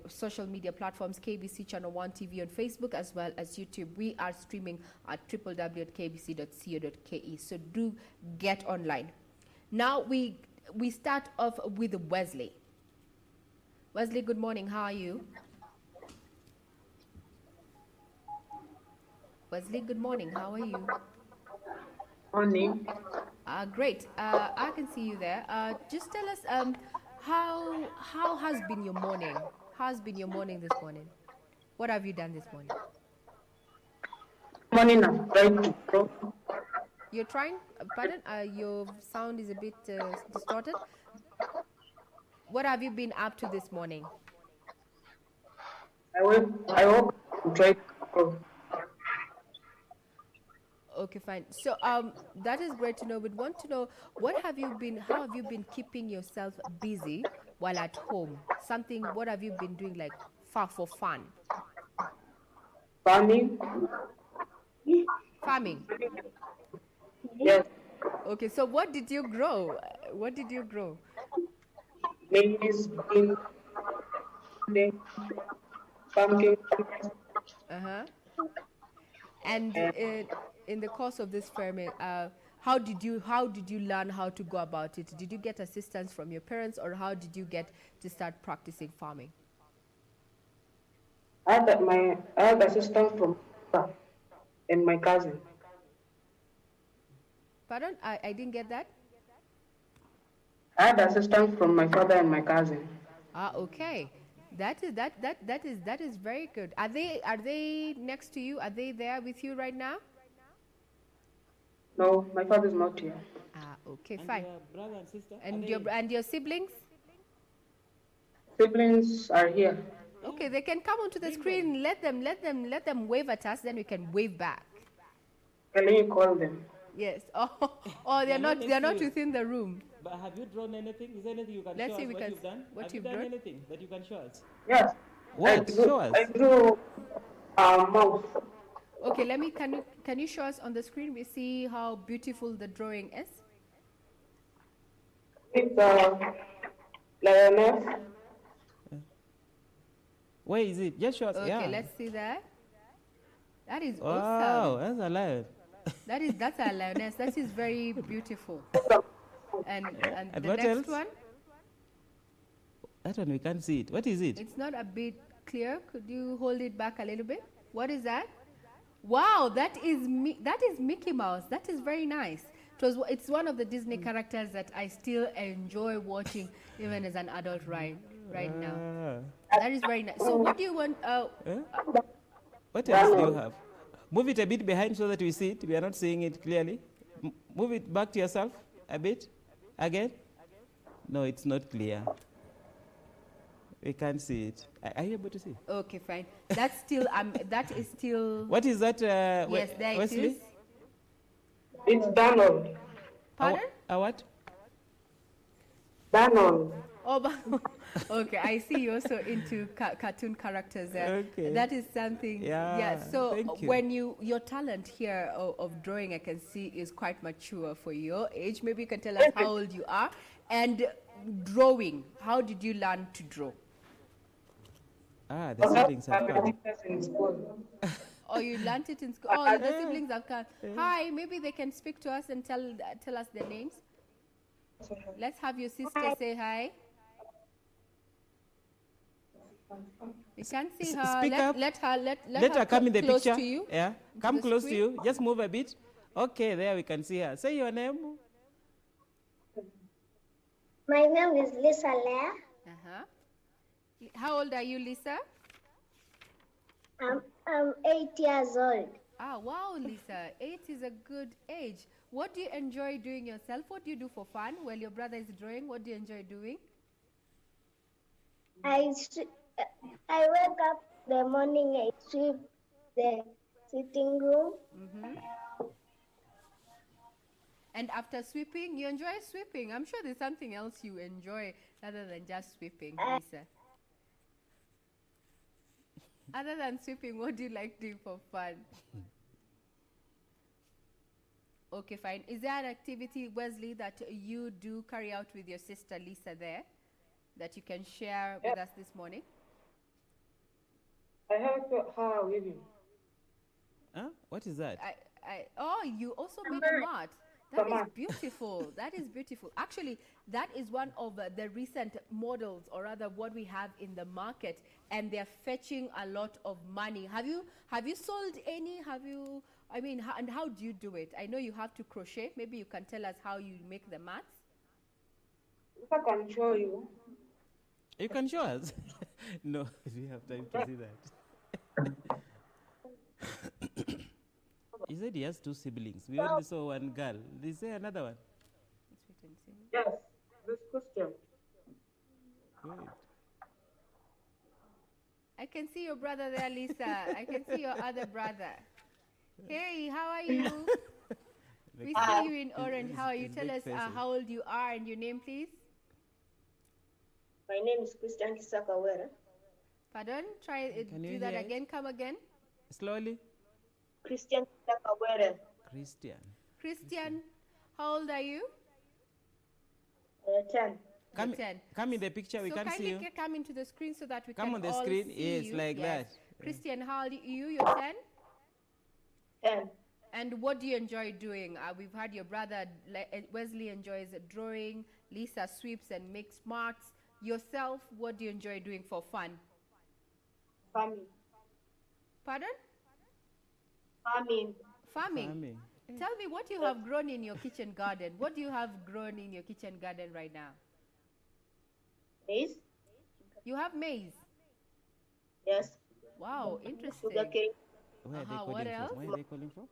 social media platforms, KBC Channel 1 TV on Facebook, as well as YouTube. We are streaming at www.kbc.co.ke, so do get online. Now, we start off with Wesley. Wesley, good morning. How are you? Wesley, good morning. How are you? Morning. Great. I can see you there. Just tell us how has been your morning? How's been your morning this morning? What have you done this morning? Morning, I'm trying to grow. You're trying? Pardon? Your sound is a bit distorted. What have you been up to this morning? I woke to try to grow. Okay, fine. So that is great to know. We'd want to know how have you been keeping yourself busy while at home? What have you been doing for fun? Farming. Farming? Yes. Okay, so what did you grow? Maize, beans, pumpkin. And in the course of this farming, how did you learn how to go about it? Did you get assistance from your parents, or how did you get to start practicing farming? I had assistance from my and my cousin. Pardon? I didn't get that. I had assistance from my father and my cousin. Okay. That is very good. Are they next to you? Are they there with you right now? No, my father is not here. Okay, fine. Your brother and sister? And your siblings? Siblings are here. Okay, they can come onto the screen. Let them wave at us. Then we can wave back. Can you call them? Yes. Oh, they're not within the room. But have you drawn anything? Is there anything you can show us what you've done? Have you done anything that you can show us? Yes. What? Show us. I drew a mouse. Okay, can you show us on the screen? We see how beautiful the drawing is. It's lioness. Where is it? Just show us. Okay, Yeah. let's see that. That is Wow, awesome. that's a lion. That's a lioness. That is very beautiful. And the what next else? one? That one we can't see it. What is it? It's not a bit clear. Could you hold it back a little bit? What is that? Wow, that is Mickey Mouse. That is very nice. It's one of the Disney characters that I still enjoy watching even as an adult right now. That is very nice. So what do you want? What else do you have? Move it a bit behind so that we see it. We are not seeing it clearly. Move it back to yourself a bit. Again. No, it's not clear. We can't see it. Are you able to see? Okay, fine. That's still that is still. What is that? Yes, there Wesley? it is. It's Donald. Pardon? A what? Donald. Oh, okay. I see you also into cartoon characters there. Okay. That is something. Yeah. So thank you. when your talent here of drawing, I can see is quite mature for your age. Maybe you can tell us how old you are and drawing. How did you learn to draw? The siblings have come. Oh, you learned it in school. Oh, the siblings have come. Hi, maybe they can speak to us and tell us their names. Let's have your sister say hi. You can't see her. Speak up. Let her come in the close picture. to you. Yeah, come close to you. Just move a bit. Okay, there we can see her. Say your name. My name is Lisa Lea. How old are you, Lisa? I'm 8 years old. Ah, wow, Lisa. 8 is a good age. What do you enjoy doing yourself? What do you do for fun while your brother is drawing? What do you enjoy doing? I wake up in the morning, I sweep the sitting room. And after sweeping, you enjoy sweeping. I'm sure there's something else you enjoy other than just sweeping, Lisa. Other than sweeping, what do you like doing for fun? Okay, fine. Is there an activity, Wesley, that you do carry out with your sister Lisa there that you can share with us this morning? I help her weaving. Huh? What is that? Oh, you also made a mat. That is beautiful. That is beautiful. Actually, that is one of the recent models, or rather what we have in the market, and they're fetching a lot of money. Have you sold any? And how do you do it? I know you have to crochet. Maybe you can tell us how you make the mats. I can show you. You can show us. No, we have time to see that. He said he has 2 siblings. We only saw one girl. Did he say another one? Yes, this Christian. Good. I can see your brother there, Lisa. I can see your other brother. Hey, how are you? We see you in orange. How are you? Tell us how old you are and your name, please. My name is Christian Kisakawera. Pardon? Do that again. Come again. Slowly. Christian Kisakawera. Christian, how old are you? 10. Come in the picture. We can see you. Kindly come into the screen so that we come can on the all screen. See Yes, you. like that. Christian, how old are you? You're 10? 10. And what do you enjoy doing? We've had your brother Wesley enjoys drawing. Lisa sweeps and makes marks. Yourself, what do you enjoy doing for fun? Farming. Pardon? Farming. Tell me what you have grown in your kitchen garden. What do you have grown in your kitchen garden right now? Maize. You have maize? Yes. Wow, interesting. Sugarcane. Where are they calling What from? else? Where are they calling from?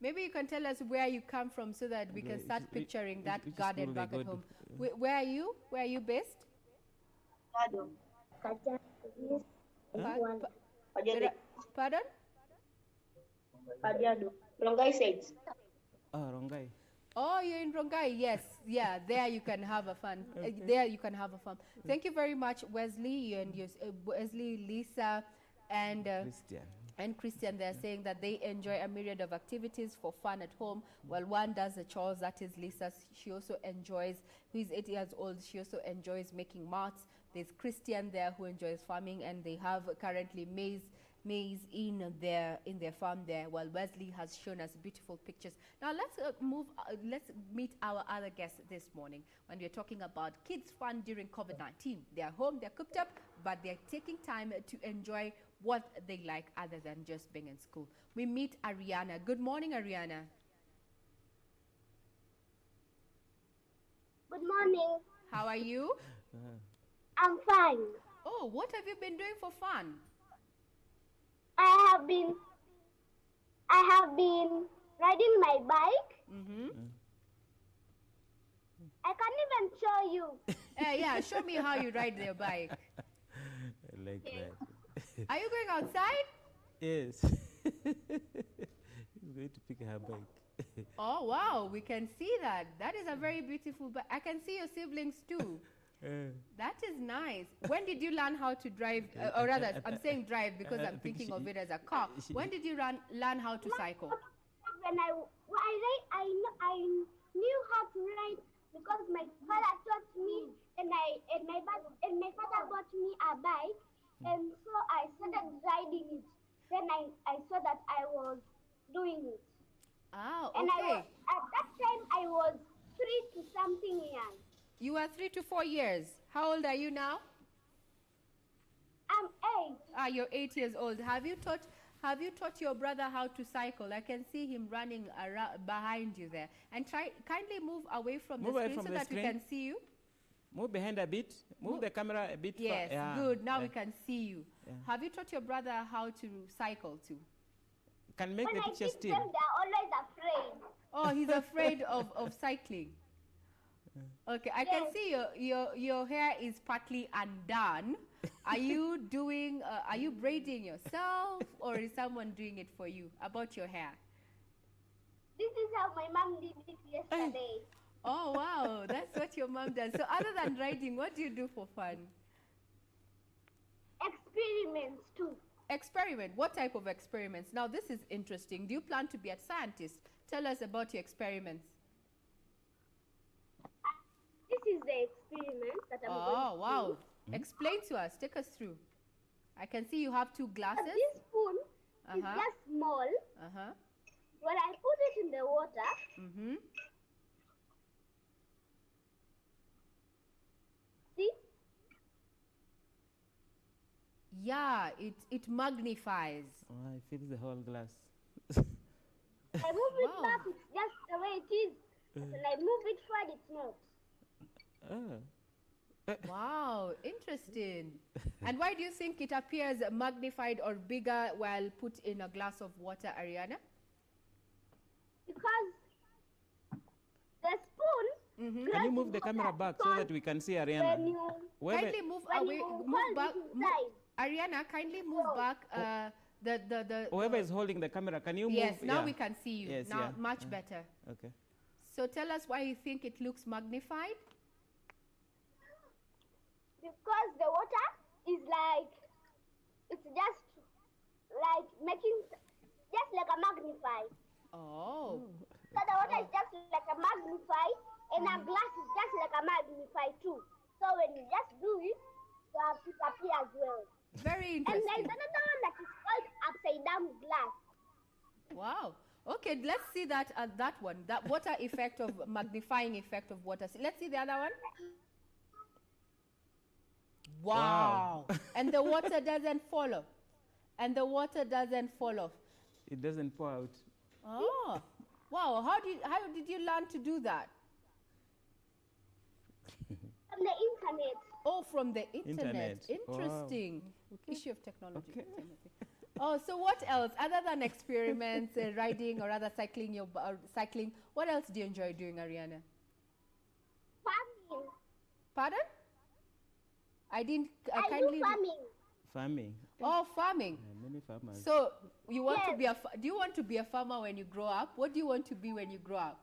Maybe you can tell us where you come from so that we can start picturing that garden back at home. Where are you? Where are you based? Pardon? Rongai sides. Oh, Rongai. Oh, you're in Rongai. Yes. Yeah, there you can have a fun. Okay. There you can have a fun. Thank you very much, Wesley, and Wesley, Lisa, and And Christian, they're saying that they enjoy a myriad of activities for fun at home. While one does the chores, that is Lisa. She also enjoys, who is 8 years old, she also enjoys making marts. There's Christian there who enjoys farming, and they have currently maize in their farm there, while Wesley has shown us beautiful pictures. Now let's let's meet our other guests this morning when we're talking about kids' fun during COVID-19. They're home, they're cooped up, but they're taking time to enjoy what they like other than just being in school. We meet Ariana. Good morning, Ariana. Good morning. How are you? I'm fine. Oh, what have you been doing for fun? I have been riding my bike. I can't even show you. Yeah, show me how you ride your bike. I like that. Are you going outside? Yes. He's going to pick her bike. Oh, wow, we can see that. That is a very beautiful bike. I can see your siblings too. That is nice. When did you learn how to drive? Or rather, I'm saying drive because I'm thinking of it as a car. When did you learn how to cycle? When I knew how to ride because my father taught me, and my father bought me a bike, and so I started riding it. Then I saw that I was doing it. Ah, okay. And at that time I was 3 to something years. You were 3 to 4 years. How old are you now? I'm 8. Ah, you're 8 years old. Have you taught your brother how to cycle? I can see him running around behind you there. And kindly move away from the screen so that we can see you. Move behind a bit. Move the camera a bit. Yes, good. Now we can see you. Yeah. Have you taught your brother how to cycle too? Can make when the I picture see still. them, they're always afraid. Oh, he's afraid of cycling. Okay, I can see your hair is partly undone. Are you doing? Are you braiding yourself, or is someone doing it for you? About your hair. This is how my mom did it yesterday. Oh wow, that's what your mom does. So other than riding, what do you do for fun? Experiments too. Experiment. What type of experiments? Now this is interesting. Do you plan to be a scientist? Tell us about your experiments. This is the experiment that I'm going to do. Oh wow! Explain to us. Take us through. I can see you have 2 glasses. This spoon is just small. When I put it in the water, see? Yeah, it magnifies. Oh, I feel the whole glass. I move it back, it's just the way it is. When I move it forward, it's not. Wow, interesting. And why do you think it appears magnified or bigger while put in a glass of water, Ariana? Because the spoon... Can you move the camera back so that we can see Ariana? Kindly move away, move back. Ariana, kindly move back. Whoever is holding the camera, can you move? Yes, now we can see you. Yes, now much better. Okay. So tell us why you think it looks magnified. Because the water is like, it's just like making, just like a magnified. Oh. So the water is just like a magnified, and a glass is just like a magnified too. So when you just do it, it appears as well. Very interesting. And there's another one that is called upside down glass. Wow. Okay, let's see that one. That water effect of magnifying effect of water. Let's see the other one. Wow. And the water doesn't follow. And the water doesn't fall off. It doesn't pour out. Oh. Wow. How did you learn to do that? From the internet. Oh, from the internet. Wow. Interesting. Okay. Issue of technology. Okay. Oh, so what else? Other than experiments, riding, or rather cycling, what else do you enjoy doing, Ariana? Farming. Pardon? I didn't I kindly... do farming. Farming. Oh, farming. Many farmers. So you want to be do you want to be a farmer when you grow up? What do you want to be when you grow up?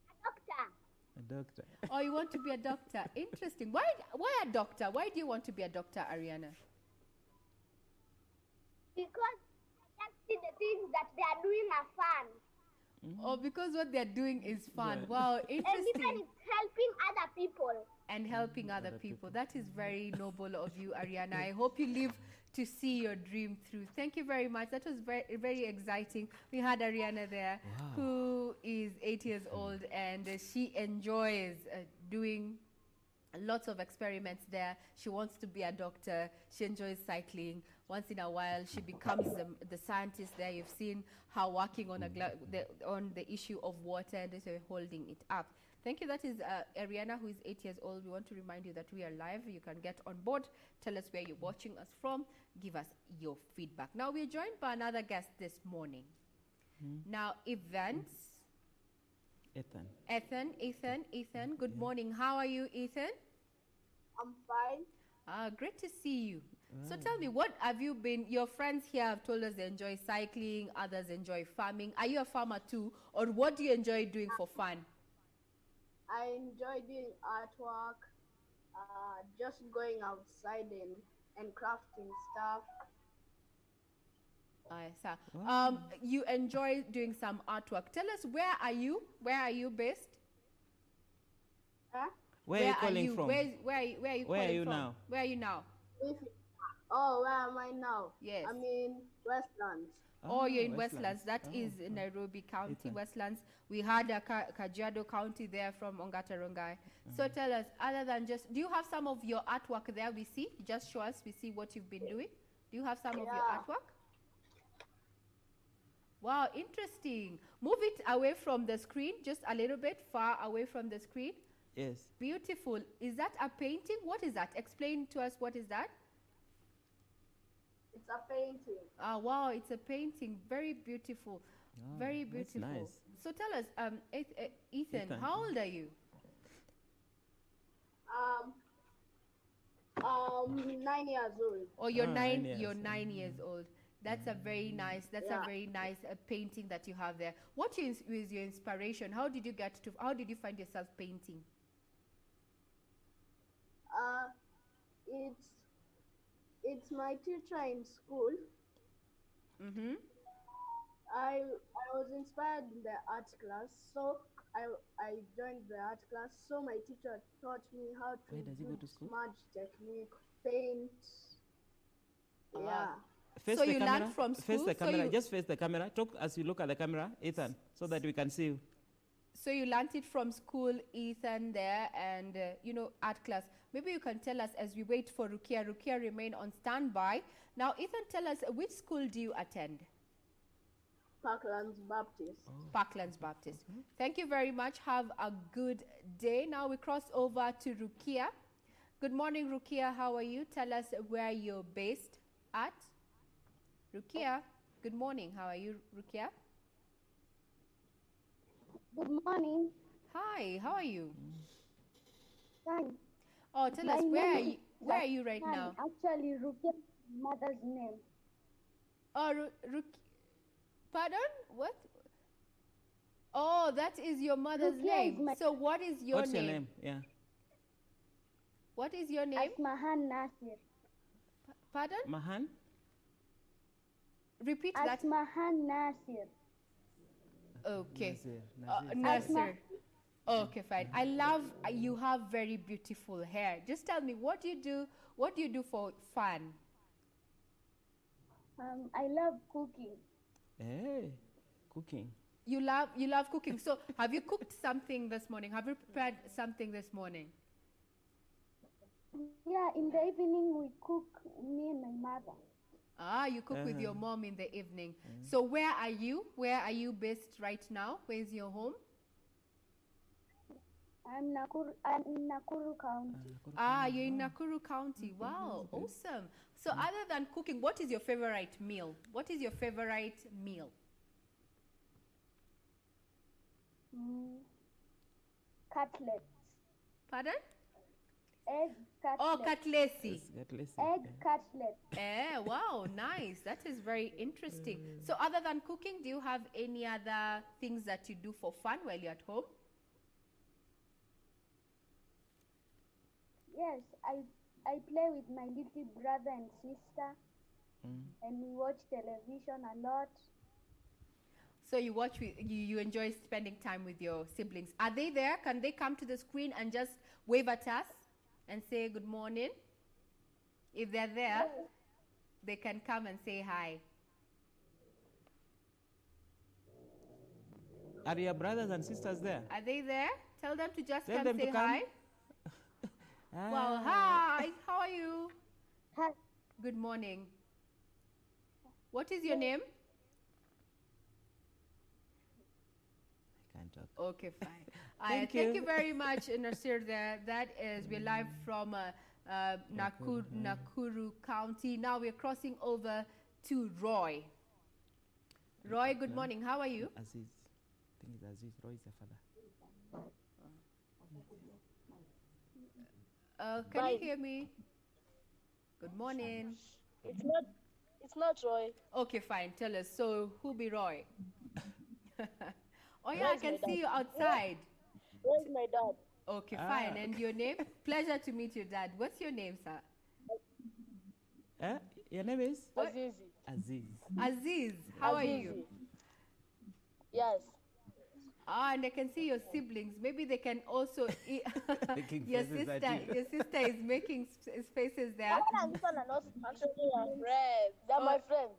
A doctor. A doctor. Oh, you want to be a doctor. Interesting. Why a doctor? Why do you want to be a doctor, Ariana? Because see the things that they are doing are fun. Oh, because what they're doing is fun. Yeah. Wow, And even interesting. it's helping other people. And helping other people. That is very noble of you, Ariana. I hope you live to see your dream through. Thank you very much. That was very, very exciting. We had Ariana there, who is 8 years old, and she enjoys doing lots of experiments there. She wants to be a doctor. She enjoys cycling. Once in a while, she becomes the scientist there. You've seen her working on on the issue of water and so holding it up. Thank you. That is Ariana, who is 8 years old. We want to remind you that we are live. You can get on board. Tell us where you're watching us from. Give us your feedback. Now, we're joined by another guest this morning. Now, events. Ethan. Good morning. How are you, Ethan? I'm fine. Great to see you. So tell me, what have you been, your friends here have told us they enjoy cycling, others enjoy farming. Are you a farmer too? Or what do you enjoy doing for fun? I enjoy doing artwork, just going outside and crafting stuff. You enjoy doing some artwork. Tell us, where are you? Where are you based? Huh? Where are you calling from? Where are you calling from? Now? Where are you now? Oh, where am I now? Yes. I'm in Westlands. Oh, you're in Westlands. That is in Nairobi County, Westlands. We had a Kajiado County there from Ongata Rongai. So tell us, other than just, do you have some of your artwork there we see? Just show us, we see what you've been doing. Do you have some of your artwork? Wow, interesting. Move it away from the screen, just a little bit far away from the screen. Yes. Beautiful. Is that a painting? What is that? Explain to us, what is that? It's a painting. Wow, it's a painting. Very beautiful. Very beautiful. Nice. So tell us, Ethan, how old are you? 9 years old. Oh, you're 9 years old. That's a very nice, a very nice painting that you have there. What is your inspiration? How did you find yourself painting? It's my teacher in school. I was inspired in the art class, so I joined the art class. So my teacher taught me how to do smudge technique, paint. Yeah. So you learned from school? Face the camera. Just face the camera. Talk as you look at the camera, Ethan, so that we can see you. So you learned it from school, Ethan, there, and, art class. Maybe you can tell us as we wait for Rukia. Rukia, remain on standby. Now, Ethan, tell us, which school do you attend? Parklands Baptist. Parklands Baptist. Thank you very much. Have a good day. Now we cross over to Rukia. Good morning, Rukia. How are you? Tell us where you're based at. Rukia, good morning. How are you, Rukia? Good morning. Hi, how are you? Fine. Oh, tell us, where are you right now? Actually, Rukia's mother's name. Oh, pardon? What? Oh, that is your mother's name. So what is your name? What's your name? Yeah. What is your name? Asmahan Nasir. Pardon? Mahan? Repeat that. Asmahan Nasir. Okay. Nasir. Nasir. Okay, fine. I love, you have very beautiful hair. Just tell me, what do you do for fun? I love cooking. Hey, cooking. You love cooking. So have you cooked something this morning? Have you prepared something this morning? Yeah, in the evening we cook, me and my mother. You cook with your mom in the evening. So where are you? Where are you based right now? Where's your home? I'm in Nakuru County. You're in Nakuru County. Wow, awesome. So other than cooking, what is your favorite meal? What is your favorite meal? Cutlets. Pardon? Egg cutlet. Oh, cutlety. Egg cutlet. Wow, nice. That is very interesting. So other than cooking, do you have any other things that you do for fun while you're at home? Yes, I play with my little brother and sister. and we watch television a lot. So you watch, you enjoy spending time with your siblings. Are they there? Can they come to the screen and just wave at us and say good morning? If they're there, they can come and say hi. Are your brothers and sisters there? Are they there? Tell them to just Tell come them say to come. hi. Well, hi. How are you? Hi. Good morning. What is your name? I can't talk. Okay, fine. Thank Thank you. you very much, Nasir. There, we're live from Nakuru County. Now we're crossing over to Roy. Roy, good morning. How are you? Aziz. I think it's Aziz. Roy is your father. Can you hear me? Good morning. It's not Roy. Okay, fine. Tell us. So, who be Roy? Oh yeah, I Roy's can my see dad. you outside. Where's my dad? Okay, fine. And your name? Pleasure to meet your dad. What's your name, sir? Your name is? Aziz. Aziz. Aziz. How are you? Yes. Ah, and I can see your siblings. Maybe they can also eat. Making Your faces at sister, you. your sister is making faces there. And this one are not actually our friends. They're my friends.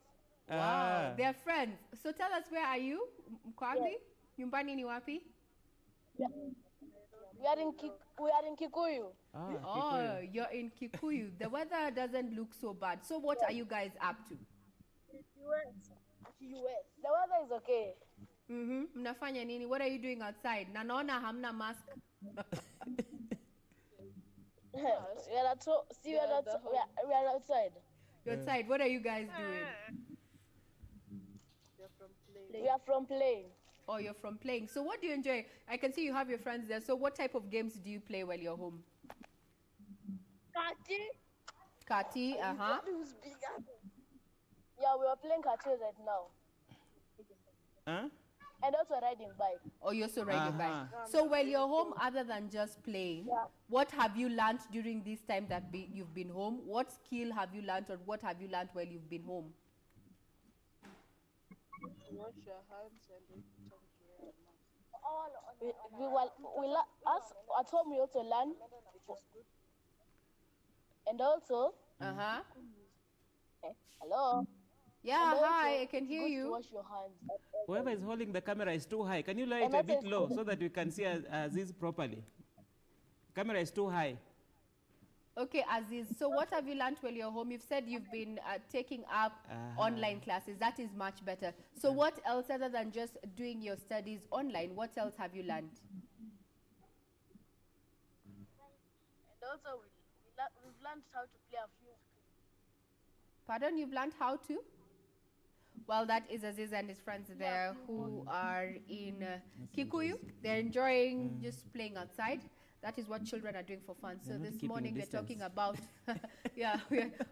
Wow, they're friends. So tell us, where are you? Mkwapi? Nyumbani ni wapi? We are in Kikuyu. Oh, you're in Kikuyu. The weather doesn't look so bad. So what are you guys up to? US. The weather is okay. Mnafanya nini? What are you doing outside? Na naona hamna mask. we are outside. You're outside. What are you guys doing? We are from playing. Oh, you're from playing. So what do you enjoy? I can see you have your friends there. So what type of games do you play while you're home? Kati, Yeah, we are playing Kati right now. Huh? And also riding bike. Oh, you're also riding bike. So while you're home, other than just playing, what have you learned during this time that you've been home? What skill have you learned, or what have you learned while you've been home? Wash your hands and us at home we also learn. And also, hello. Yeah, hi, I can hear you. Wash your hands. Whoever is holding the camera is too high. Can you lower it a bit low so that we can see Aziz properly? Camera is too high. Okay, Aziz, so what have you learned while you're home? You've said you've been taking up online classes. That is much better. So what else, other than just doing your studies online, what else have you learned? And also, we've learned how to play a few. Pardon, you've learned how to? Well, that is Aziz and his friends there who are in Kikuyu. They're enjoying just playing outside. That is what children are doing for fun. So this morning we're talking about,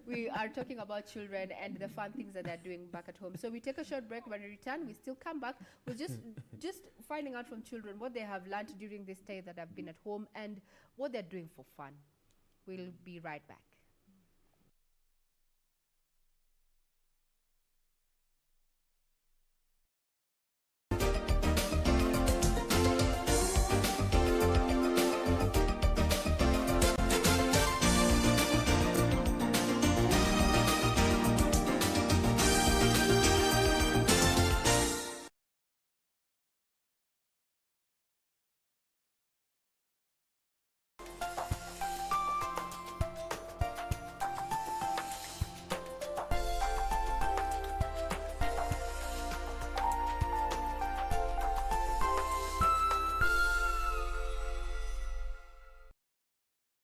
we are talking about children and the fun things that they're doing back at home. So we take a short break. When we return, we still come back. We're just finding out from children what they have learned during this day that have been at home and what they're doing for fun. We'll be right back.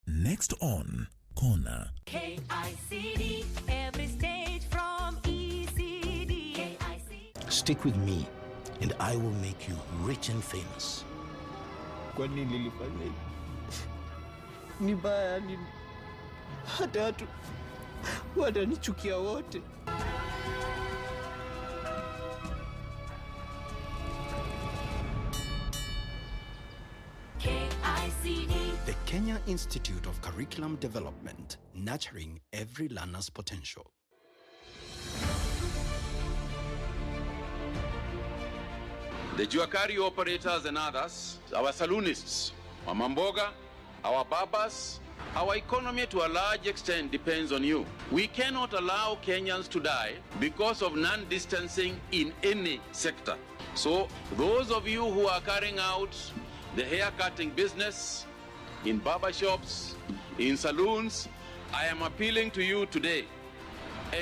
Next on Corner. KICD, every stage from ECD. KICD. Stick with me and I will make you rich and famous. Kwa nini nilifanya hivi? Ni baya, ni hata watu watanichukia wote. The Kenya Institute of Curriculum Development, nurturing every learner's potential. the Juakari operators and others, our saloonists, our mamboga, our barbers. Our economy to a large extent depends on you. We cannot allow Kenyans to die because of non-distancing in any sector. So those of you who are carrying out the hair-cutting business in barbershops, in saloons, I am appealing to you today.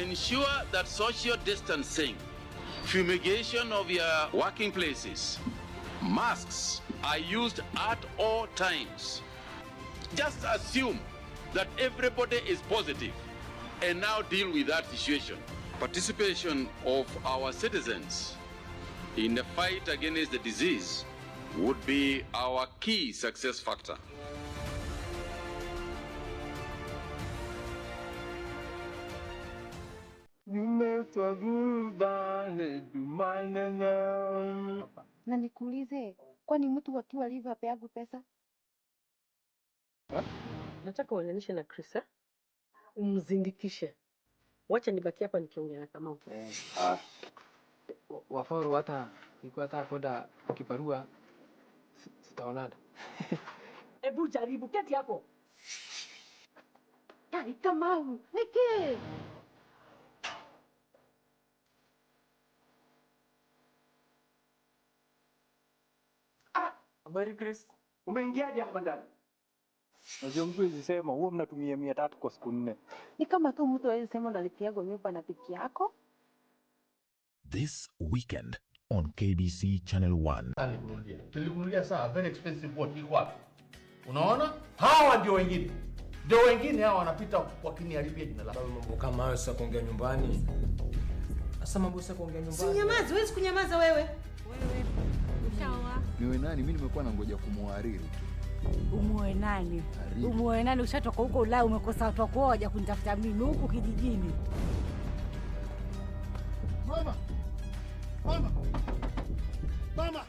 Ensure that social distancing, fumigation of your working places, masks are used at all times. Just assume that everybody is positive and now deal with that situation. Participation of our citizens in the fight against the disease would be our key success factor. Na nikuulize, kwani mtu akiwa live apeagwe pesa? Nataka uendeleshe na Chris, umzindikishe. Wacha nibaki hapa nikiongea na Kamau. Wafaru hata ikuwa hata koda kiparua sitaonana. Hebu jaribu, keti hapo. Kai Kamau, niki. Habari Chris, umeingiaje hapa ndani? Unajua mtu alisema huwa mnatumia 300 kwa siku 4. Ni kama tu mtu alisema ndalipiago nyumba na piki yako. This weekend on KBC Channel 1. Tulikunulia sana very expensive boat iko wapi? Unaona? Hawa ndio wengine. Ndio wengine hawa wanapita kwa kiniharibia jina lako. Mambo kama hayo sasa kuongea nyumbani. Sasa mambo sasa kuongea nyumbani. Si nyamaza, huwezi kunyamaza wewe. Wewe. Ushaoa. Niwe nani? Mimi nimekuwa nangoja kumuhariri. Umuoe nani? Umuoe nani? Ushatoka huko Ulaya umekosa watu wa kuoja kunitafuta mimi huku kijijini. Mama. Mama. Mama.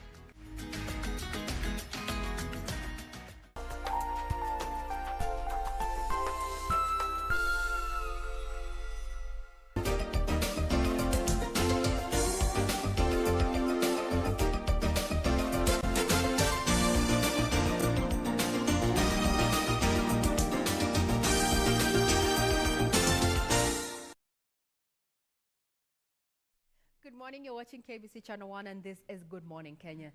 Good morning, you're watching KBC Channel 1 and this is Good Morning Kenya.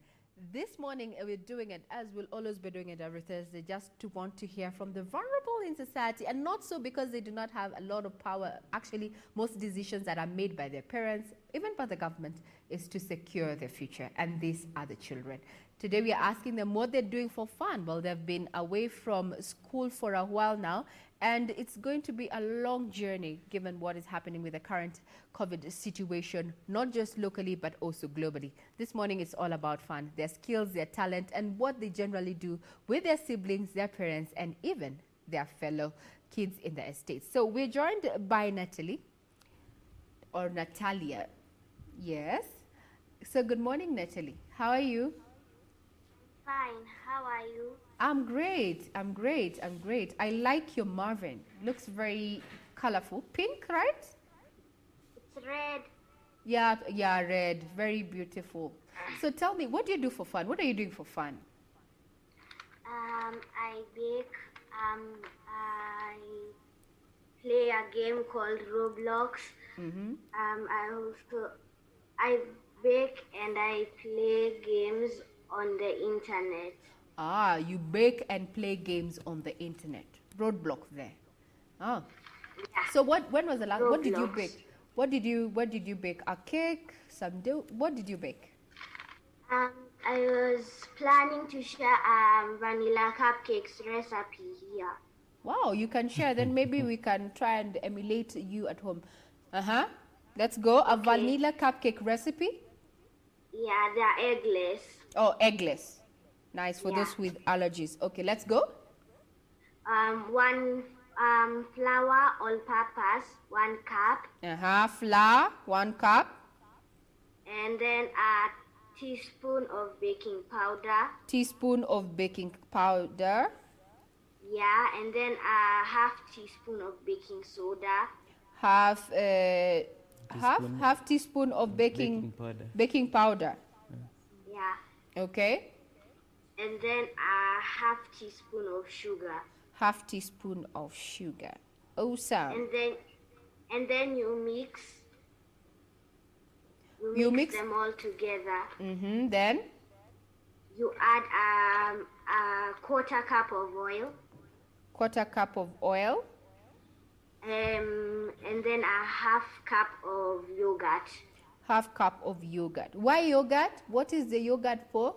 This morning we're doing it as we'll always be doing it every Thursday, just to want to hear from the vulnerable in society, and not so because they do not have a lot of power. Actually, most decisions that are made by their parents, even by the government, is to secure their future, and these are the children. Today we are asking them what they're doing for fun. Well, they've been away from school for a while now, and it's going to be a long journey given what is happening with the current COVID situation, not just locally, but also globally. This morning, it's all about fun, their skills, their talent, and what they generally do with their siblings, their parents, and even their fellow kids in the estate. So we're joined by Natalia. Yes. So good morning, Natalie. How are you? Fine. How are you? I'm great. I'm great. I'm great. I like your Marvin. Looks very colorful. Pink, right? It's red. Yeah, red. Very beautiful. So tell me, what do you do for fun? What are you doing for fun? I bake. I play a game called Roblox. Mm-hmm. I bake and I play games on the internet. Ah, you bake and play games on the internet. Roadblock there. Ah. Yeah. So when was the last? What did you Roblox. bake? What did you bake? A cake? Some dough? What did you bake? I was planning to share vanilla cupcakes recipe here. Wow, you can share. Then maybe we can try and emulate you at home. Let's go. A vanilla cupcake recipe. Yeah, they're eggless. Oh, eggless. Nice for Yeah. those with allergies. Okay, let's go. One flour, all-purpose, 1 cup, Flour, 1 cup. and then a teaspoon of baking powder. Teaspoon of baking powder. Yeah, and then a half teaspoon of baking soda. Half teaspoon of baking powder. Yeah, water, Okay. and then a half teaspoon of sugar. Half teaspoon of sugar. Awesome. And then you mix. You mix them all together. Then You add a quarter cup of oil. quarter cup of oil. And then a half cup of yogurt. Half cup of yogurt. Why yogurt? What is the yogurt for?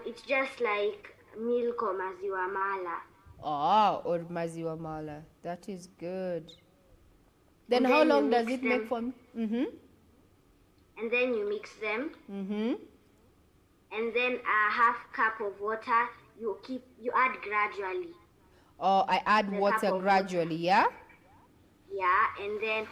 It's just like milk or maziwa mala. Or maziwa mala. That is good. Then And how then you long does mix it make them. for? And then you mix them. And then a half cup of water. You add gradually. Oh, I add The cup water of gradually, yeah? Yeah, and then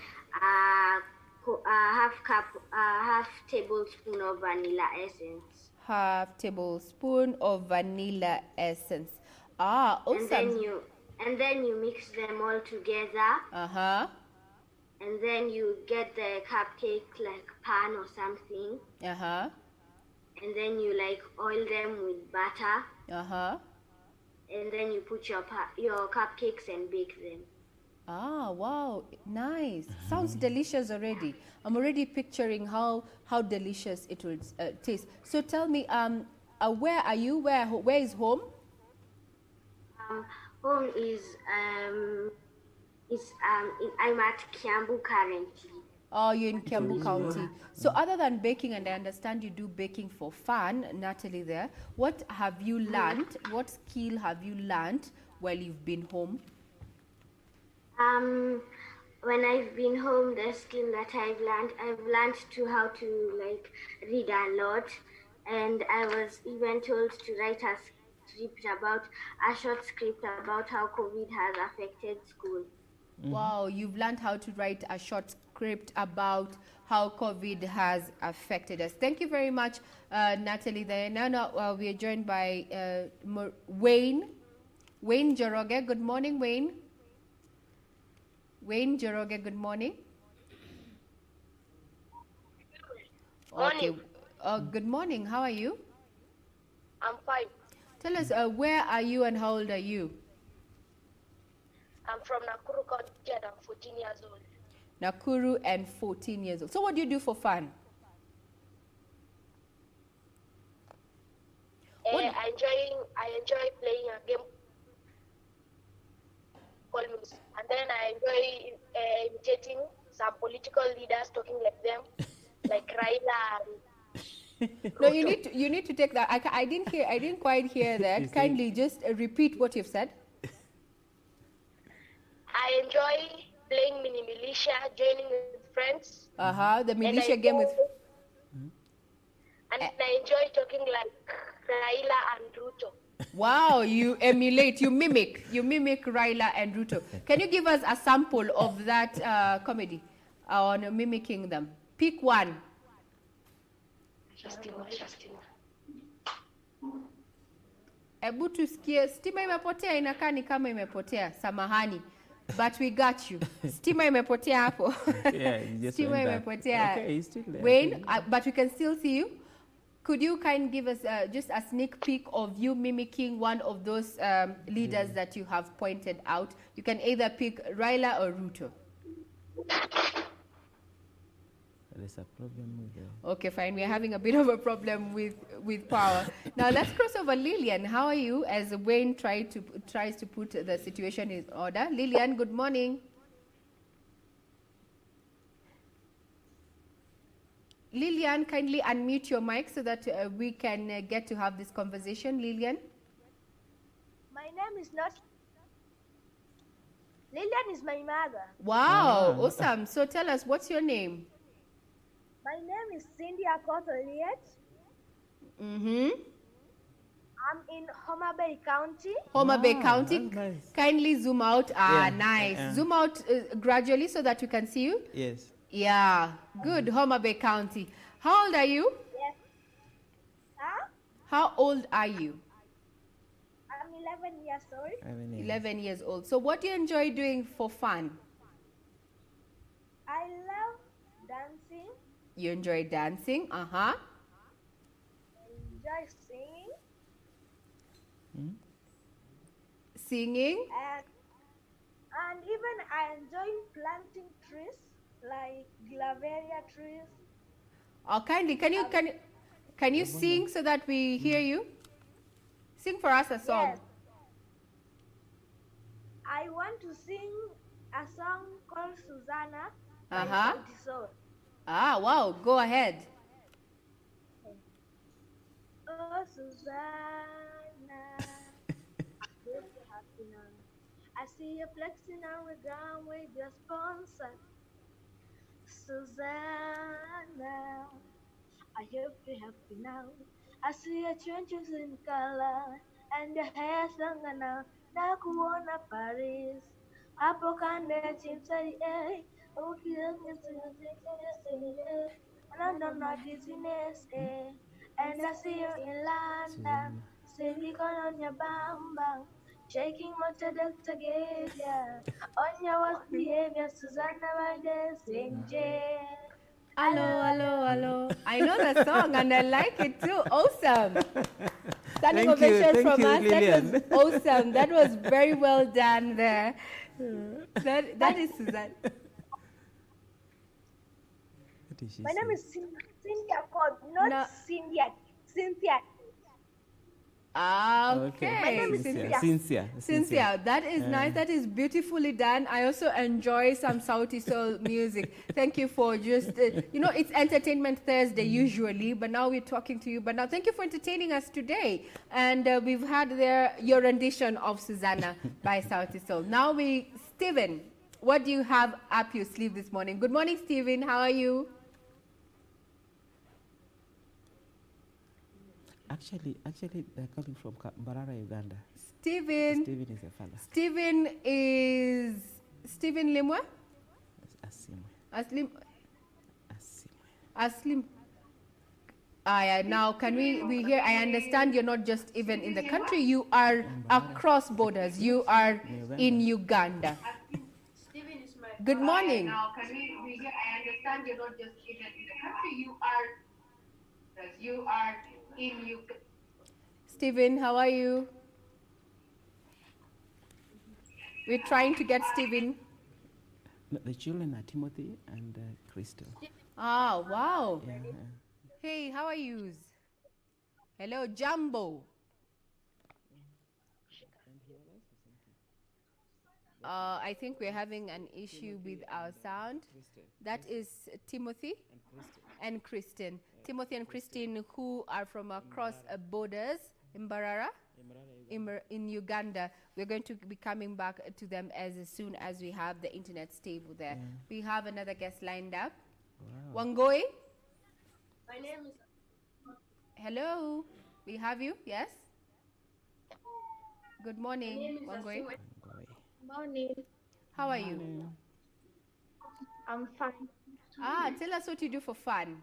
half tablespoon of vanilla essence. Half tablespoon of vanilla essence. Ah, awesome. And then you mix them all together. Uh-huh. And then you get the cupcake like pan or something. Uh-huh. And then you like oil them with butter. Uh-huh. And then you put your cupcakes and bake them. Ah, wow, nice. Sounds delicious already. I'm already picturing how delicious it will taste. So tell me, where are you? Where is home? Home is I'm at Kiambu currently. Oh, you're in Kiambu County. So other than baking, and I understand you do baking for fun, Natalie there, what have you learned? What skill have you learned while you've been home? When I've been home, the skill that I've learned how to like read a lot, and I was even told to write a short script about how COVID has affected school. Wow, you've learned how to write a short script about how COVID has affected us. Thank you very much, Natalie. There now we are joined by Wayne Joroge. Good morning, Wayne. Wayne Joroge, good morning. Okay. Good morning. How are you? I'm fine. Tell us, where are you and how old are you? I'm from Nakuru County and I'm 14 years old. Nakuru and 14 years old. So what do you do for fun? I enjoy playing a game called music. And then I enjoy imitating some political leaders, talking like them, like Raila and No, you need to take that. I didn't quite hear that. Kindly just repeat what you've said. I enjoy playing mini militia, joining with friends. The militia game with. And I enjoy talking like Raila and Ruto. Wow, you emulate, you mimic Raila and Ruto. Can you give us a sample of that comedy on mimicking them? Pick one. Ebu tusikie, stima imepotea, inakaa ni kama imepotea. Samahani. But we got you. Stima imepotea hapo. Yeah, just Stima imepotea. Okay, he's still there. Wayne, but we can still see you. Could you give us just a sneak peek of you mimicking one of those leaders that you have pointed out? You can either pick Raila or Ruto. There's a problem with the... Okay, fine. We're having a bit of a problem with power. Now let's cross over Lillian. How are you as Wayne tries to put the situation in order? Lillian, good morning. Lillian, kindly unmute your mic so that we can get to have this conversation. Lillian? My name is not... Lillian is my mother. Wow, awesome. So tell us, what's your name? My name is Cindy Akoto Liet. Mm-hmm. I'm in Homa Bay County. Homa Bay County. Nice. Kindly zoom out. Nice. Zoom out gradually so that we can see you. Yes. Yeah, good. Homa Bay County. How old are you? Yes. Huh? How old are you? I'm 11 years old. 11 years old. So what do you enjoy doing for fun? I love dancing. You enjoy dancing? Uh-huh. Singing? And even I enjoy planting trees like Glaveria trees. Oh, kindly, can you sing so that we hear you? Sing for us a song. Yes. I want to sing a song called Susanna by Sauti Sol. Ah, wow, go ahead. Oh, Susanna, good to have you now. I see you flexing on the ground with your sponsor. Susanna, I hope you're happy now. I see your changes in color and your hair's longer now. Nakuona Paris. Hapo kando ya chimsari, eh. Ukiongea and I'm not dizziness, eh. And I see you in London, singing on your bam bam, shaking what the doctor gave ya. On your worst behavior, Susanna Valdez, Hello, hello, hello. I know the song and I like it too. Awesome. Standing ovation from us. Lillian. That was awesome. That was very well done there. That is Suzanne. My name is Cynthia Cobb, not Cynthia. Cynthia. Okay. My name is Cynthia, that is nice. That is beautifully done. I also enjoy some Sauti Sol music. Thank you for just, it's Entertainment Thursday usually, but now we're talking to you. But now thank you for entertaining us today. And we've had your rendition of Susanna by Sauti Sol. Now Stephen, what do you have up your sleeve this morning? Good morning, Stephen. How are you? Actually, they're coming from Manyara, Uganda. Stephen is a fella. Stephen is Stephen Limwa? Aslim. Now can we hear? I understand you're not just even in the country. You are across borders. You are in Uganda. Good morning. Now can we hear? I understand you're not just even in the country. You are in Uganda. Stephen, how are you? We're trying to get Stephen. No, the children are Timothy and Crystal. Ah, wow. Yeah. Hey, how are you? Hello, Jumbo. I think we're having an issue with our sound. That is Timothy and Kristen. Timothy and Christine, who are from across borders in Manyara, in Uganda. We're going to be coming back to them as soon as we have the internet stable there. Yeah. We have another guest lined up. Wow. Wangoi. My name is. Hello. We have you? Yes. Good morning, Wangoi. Morning. How are you? I'm fine. Tell us what you do for fun.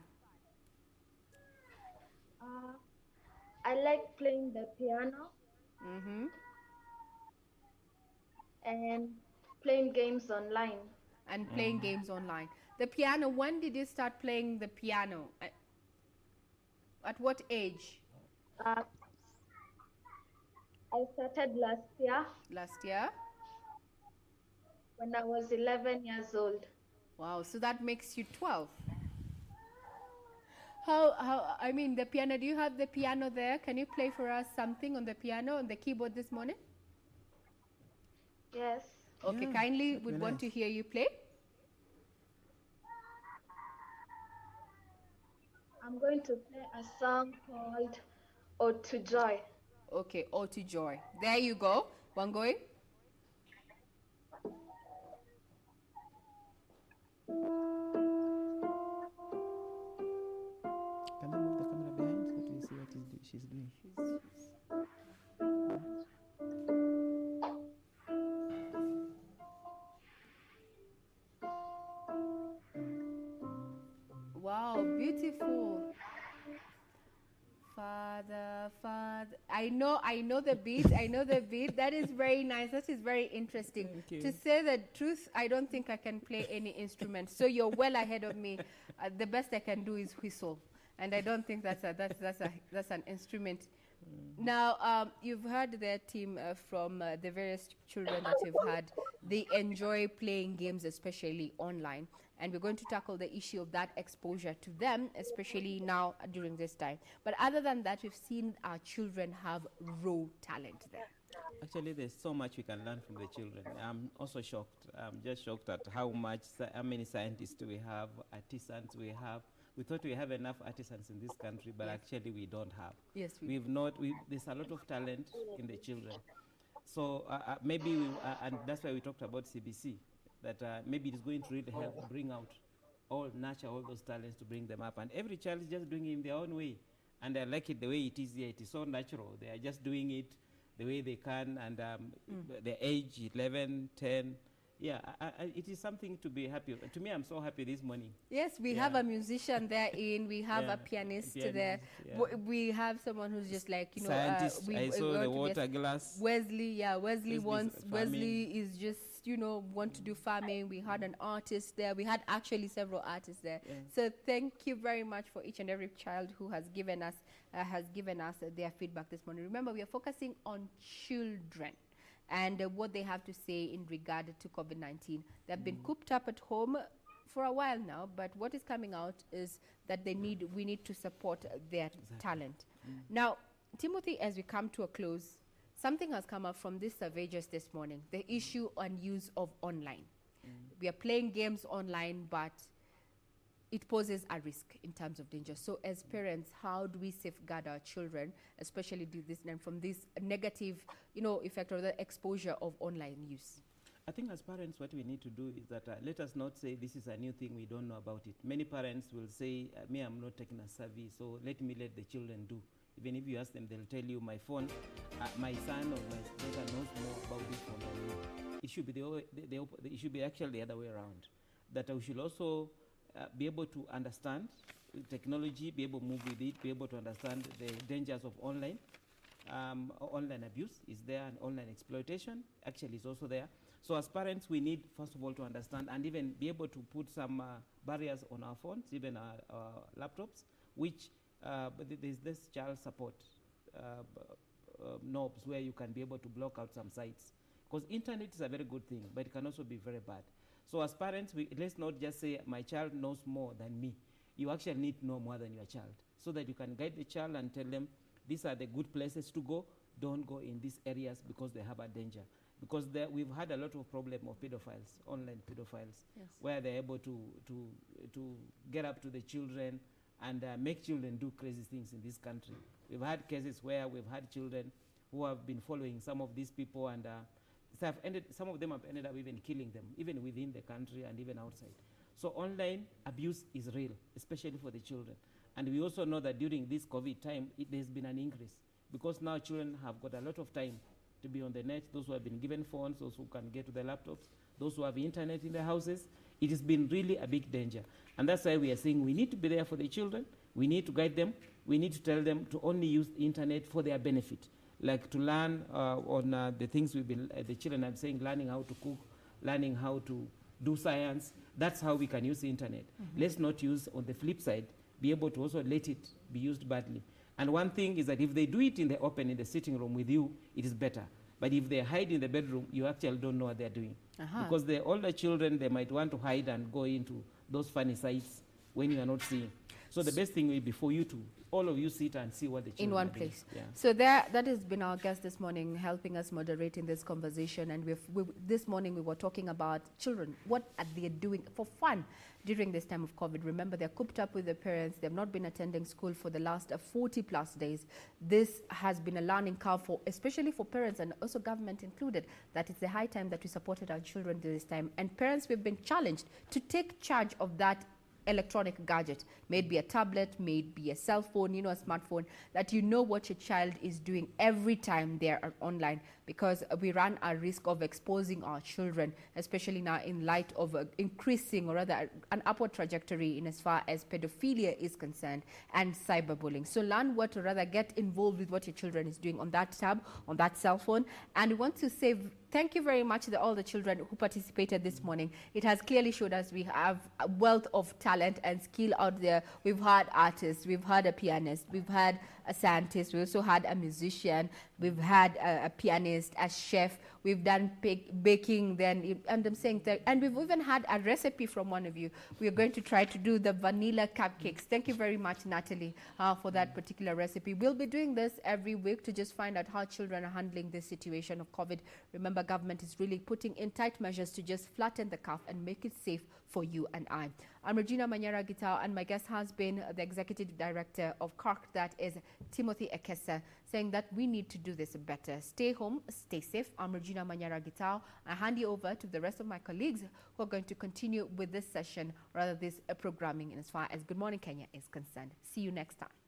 I like playing the piano and playing games online. And playing games online. The piano, when did you start playing the piano? At what age? I started last year. Last year? When I was 11 years old. Wow, so that makes you 12. I mean, the piano, do you have the piano there? Can you play for us something on the piano, on the keyboard this morning? Yes. Okay, kindly would want to hear you play. I'm going to play a song called Ode to Joy. Okay, Ode to Joy. There you go. Wangoi. Can I move the camera behind so to see what she's doing? Wow, beautiful. Father, Father. I know the beat. I know the beat. That is very nice. That is very interesting. To say the truth, I don't think I can play any instrument. So you're well ahead of me. The best I can do is whistle, and I don't think that's an instrument Now, you've heard their team from the various children that you've had. They enjoy playing games, especially online. And we're going to tackle the issue of that exposure to them, especially now during this time. But other than that, we've seen our children have raw talent there. Actually, there's so much we can learn from the children. I'm also shocked. I'm just shocked at how many scientists we have, artisans we have. We thought we have enough artisans in this country, but actually we don't have. Yes, we've not. There's a lot of talent in the children. So maybe, and that's why we talked about CBC, that maybe it's going to really help bring out nurture all those talents to bring them up. And every child is just doing it in their own way. And I like it the way it is here. It is so natural. They are just doing it the way they can. And the age, 11, 10, yeah, it is something to be happy. To me, I'm so happy this morning. Yes, we have a musician there we have a pianist there. Yeah. We have someone who's just like, you know, scientist. I saw the water glass. Wesley is just, you know, want to do farming. We had an artist there. We had actually several artists there. Yeah. So thank you very much for each and every child who has given us their feedback this morning. Remember, we are focusing on children and what they have to say in regard to COVID-19. They've been cooped up at home for a while now, but what is coming out is that we need to support their talent. Now, Timothy, as we come to a close, something has come up from this survey just this morning, the issue on use of online. We are playing games online, but it poses a risk in terms of danger. So as parents, how do we safeguard our children, especially from this negative, you know, effect or the exposure of online use? I think as parents, what we need to do is that let us not say this is a new thing, we don't know about it. Many parents will say, me, I'm not taking a survey, so let the children do. Even if you ask them, they'll tell you, my phone, my son or my daughter knows more about this phone than me. It should be it should be actually the other way around. That we should also be able to understand technology, be able to move with it, be able to understand the dangers of online. Online abuse is there, and online exploitation actually is also there. So as parents, we need, first of all, to understand and even be able to put some barriers on our phones, even our laptops, which there's this child support knobs where you can be able to block out some sites. Because internet is a very good thing, but it can also be very bad. So as parents, let's not just say, my child knows more than me. You actually need to know more than your child, so that you can guide the child and tell them, these are the good places to go. Don't go in these areas because they have a danger. Because we've had a lot of problem of pedophiles, online pedophiles, where they're able to get up to the children and make children do crazy things in this country. We've had cases where we've had children who have been following some of these people, and some of them have ended up even killing them, even within the country and even outside. So online abuse is real, especially for the children. And we also know that during this COVID time, there's been an increase, because now children have got a lot of time to be on the net, those who have been given phones, those who can get to the laptops, those who have internet in their houses. It has been really a big danger. And that's why we are saying we need to be there for the children. We need to guide them. We need to tell them to only use the internet for their benefit, like to learn on the things the children are saying, learning how to cook, learning how to do science. That's how we can use the internet. Let's not use, on the flip side, be able to also let it be used badly. And one thing is that if they do it in the open, in the sitting room with you, it is better. But if they hide in the bedroom, you actually don't know what they're doing. Because the older children, they might want to hide and go into those funny sites when you are not seeing. So the best thing will be for you to, all of you sit and see what the children in one are doing. place. Yeah. So that has been our guest this morning, helping us moderate in this conversation. And this morning we were talking about children, what are they doing for fun during this time of COVID. Remember, they're cooped up with their parents. They've not been attending school for the last 40 plus days. This has been a learning curve especially for parents and also government included, that it's the high time that we supported our children this time. And parents, we've been challenged to take charge of that electronic gadget, may it be a tablet, may it be a cell phone, a smartphone, that you know what your child is doing every time they are online, because we run a risk of exposing our children, especially now in light of increasing, or rather an upward trajectory in as far as pedophilia is concerned and cyberbullying. So learn get involved with what your children is doing on that tab, on that cell phone. And we want to say thank you very much to all the children who participated this morning. It has clearly showed us we have a wealth of talent and skill out there. We've had artists, we've had a pianist, we've had a scientist, we also had a musician, we've had a pianist, a chef, we've done baking, and I'm saying that, and we've even had a recipe from one of you. We are going to try to do the vanilla cupcakes. Thank you very much, Natalie, for that particular recipe. We'll be doing this every week to just find out how children are handling this situation of COVID. Remember, government is really putting in tight measures to just flatten the curve and make it safe for you and I. I'm Regina Manyara Guitar, and my guest has been the Executive Director of CARC, that is Timothy Ekesa, saying that we need to do this better. Stay home, stay safe. I'm Regina Manyara Guitar. I hand you over to the rest of my colleagues who are going to continue with this session, rather this programming, as far as Good Morning Kenya is concerned. See you next time.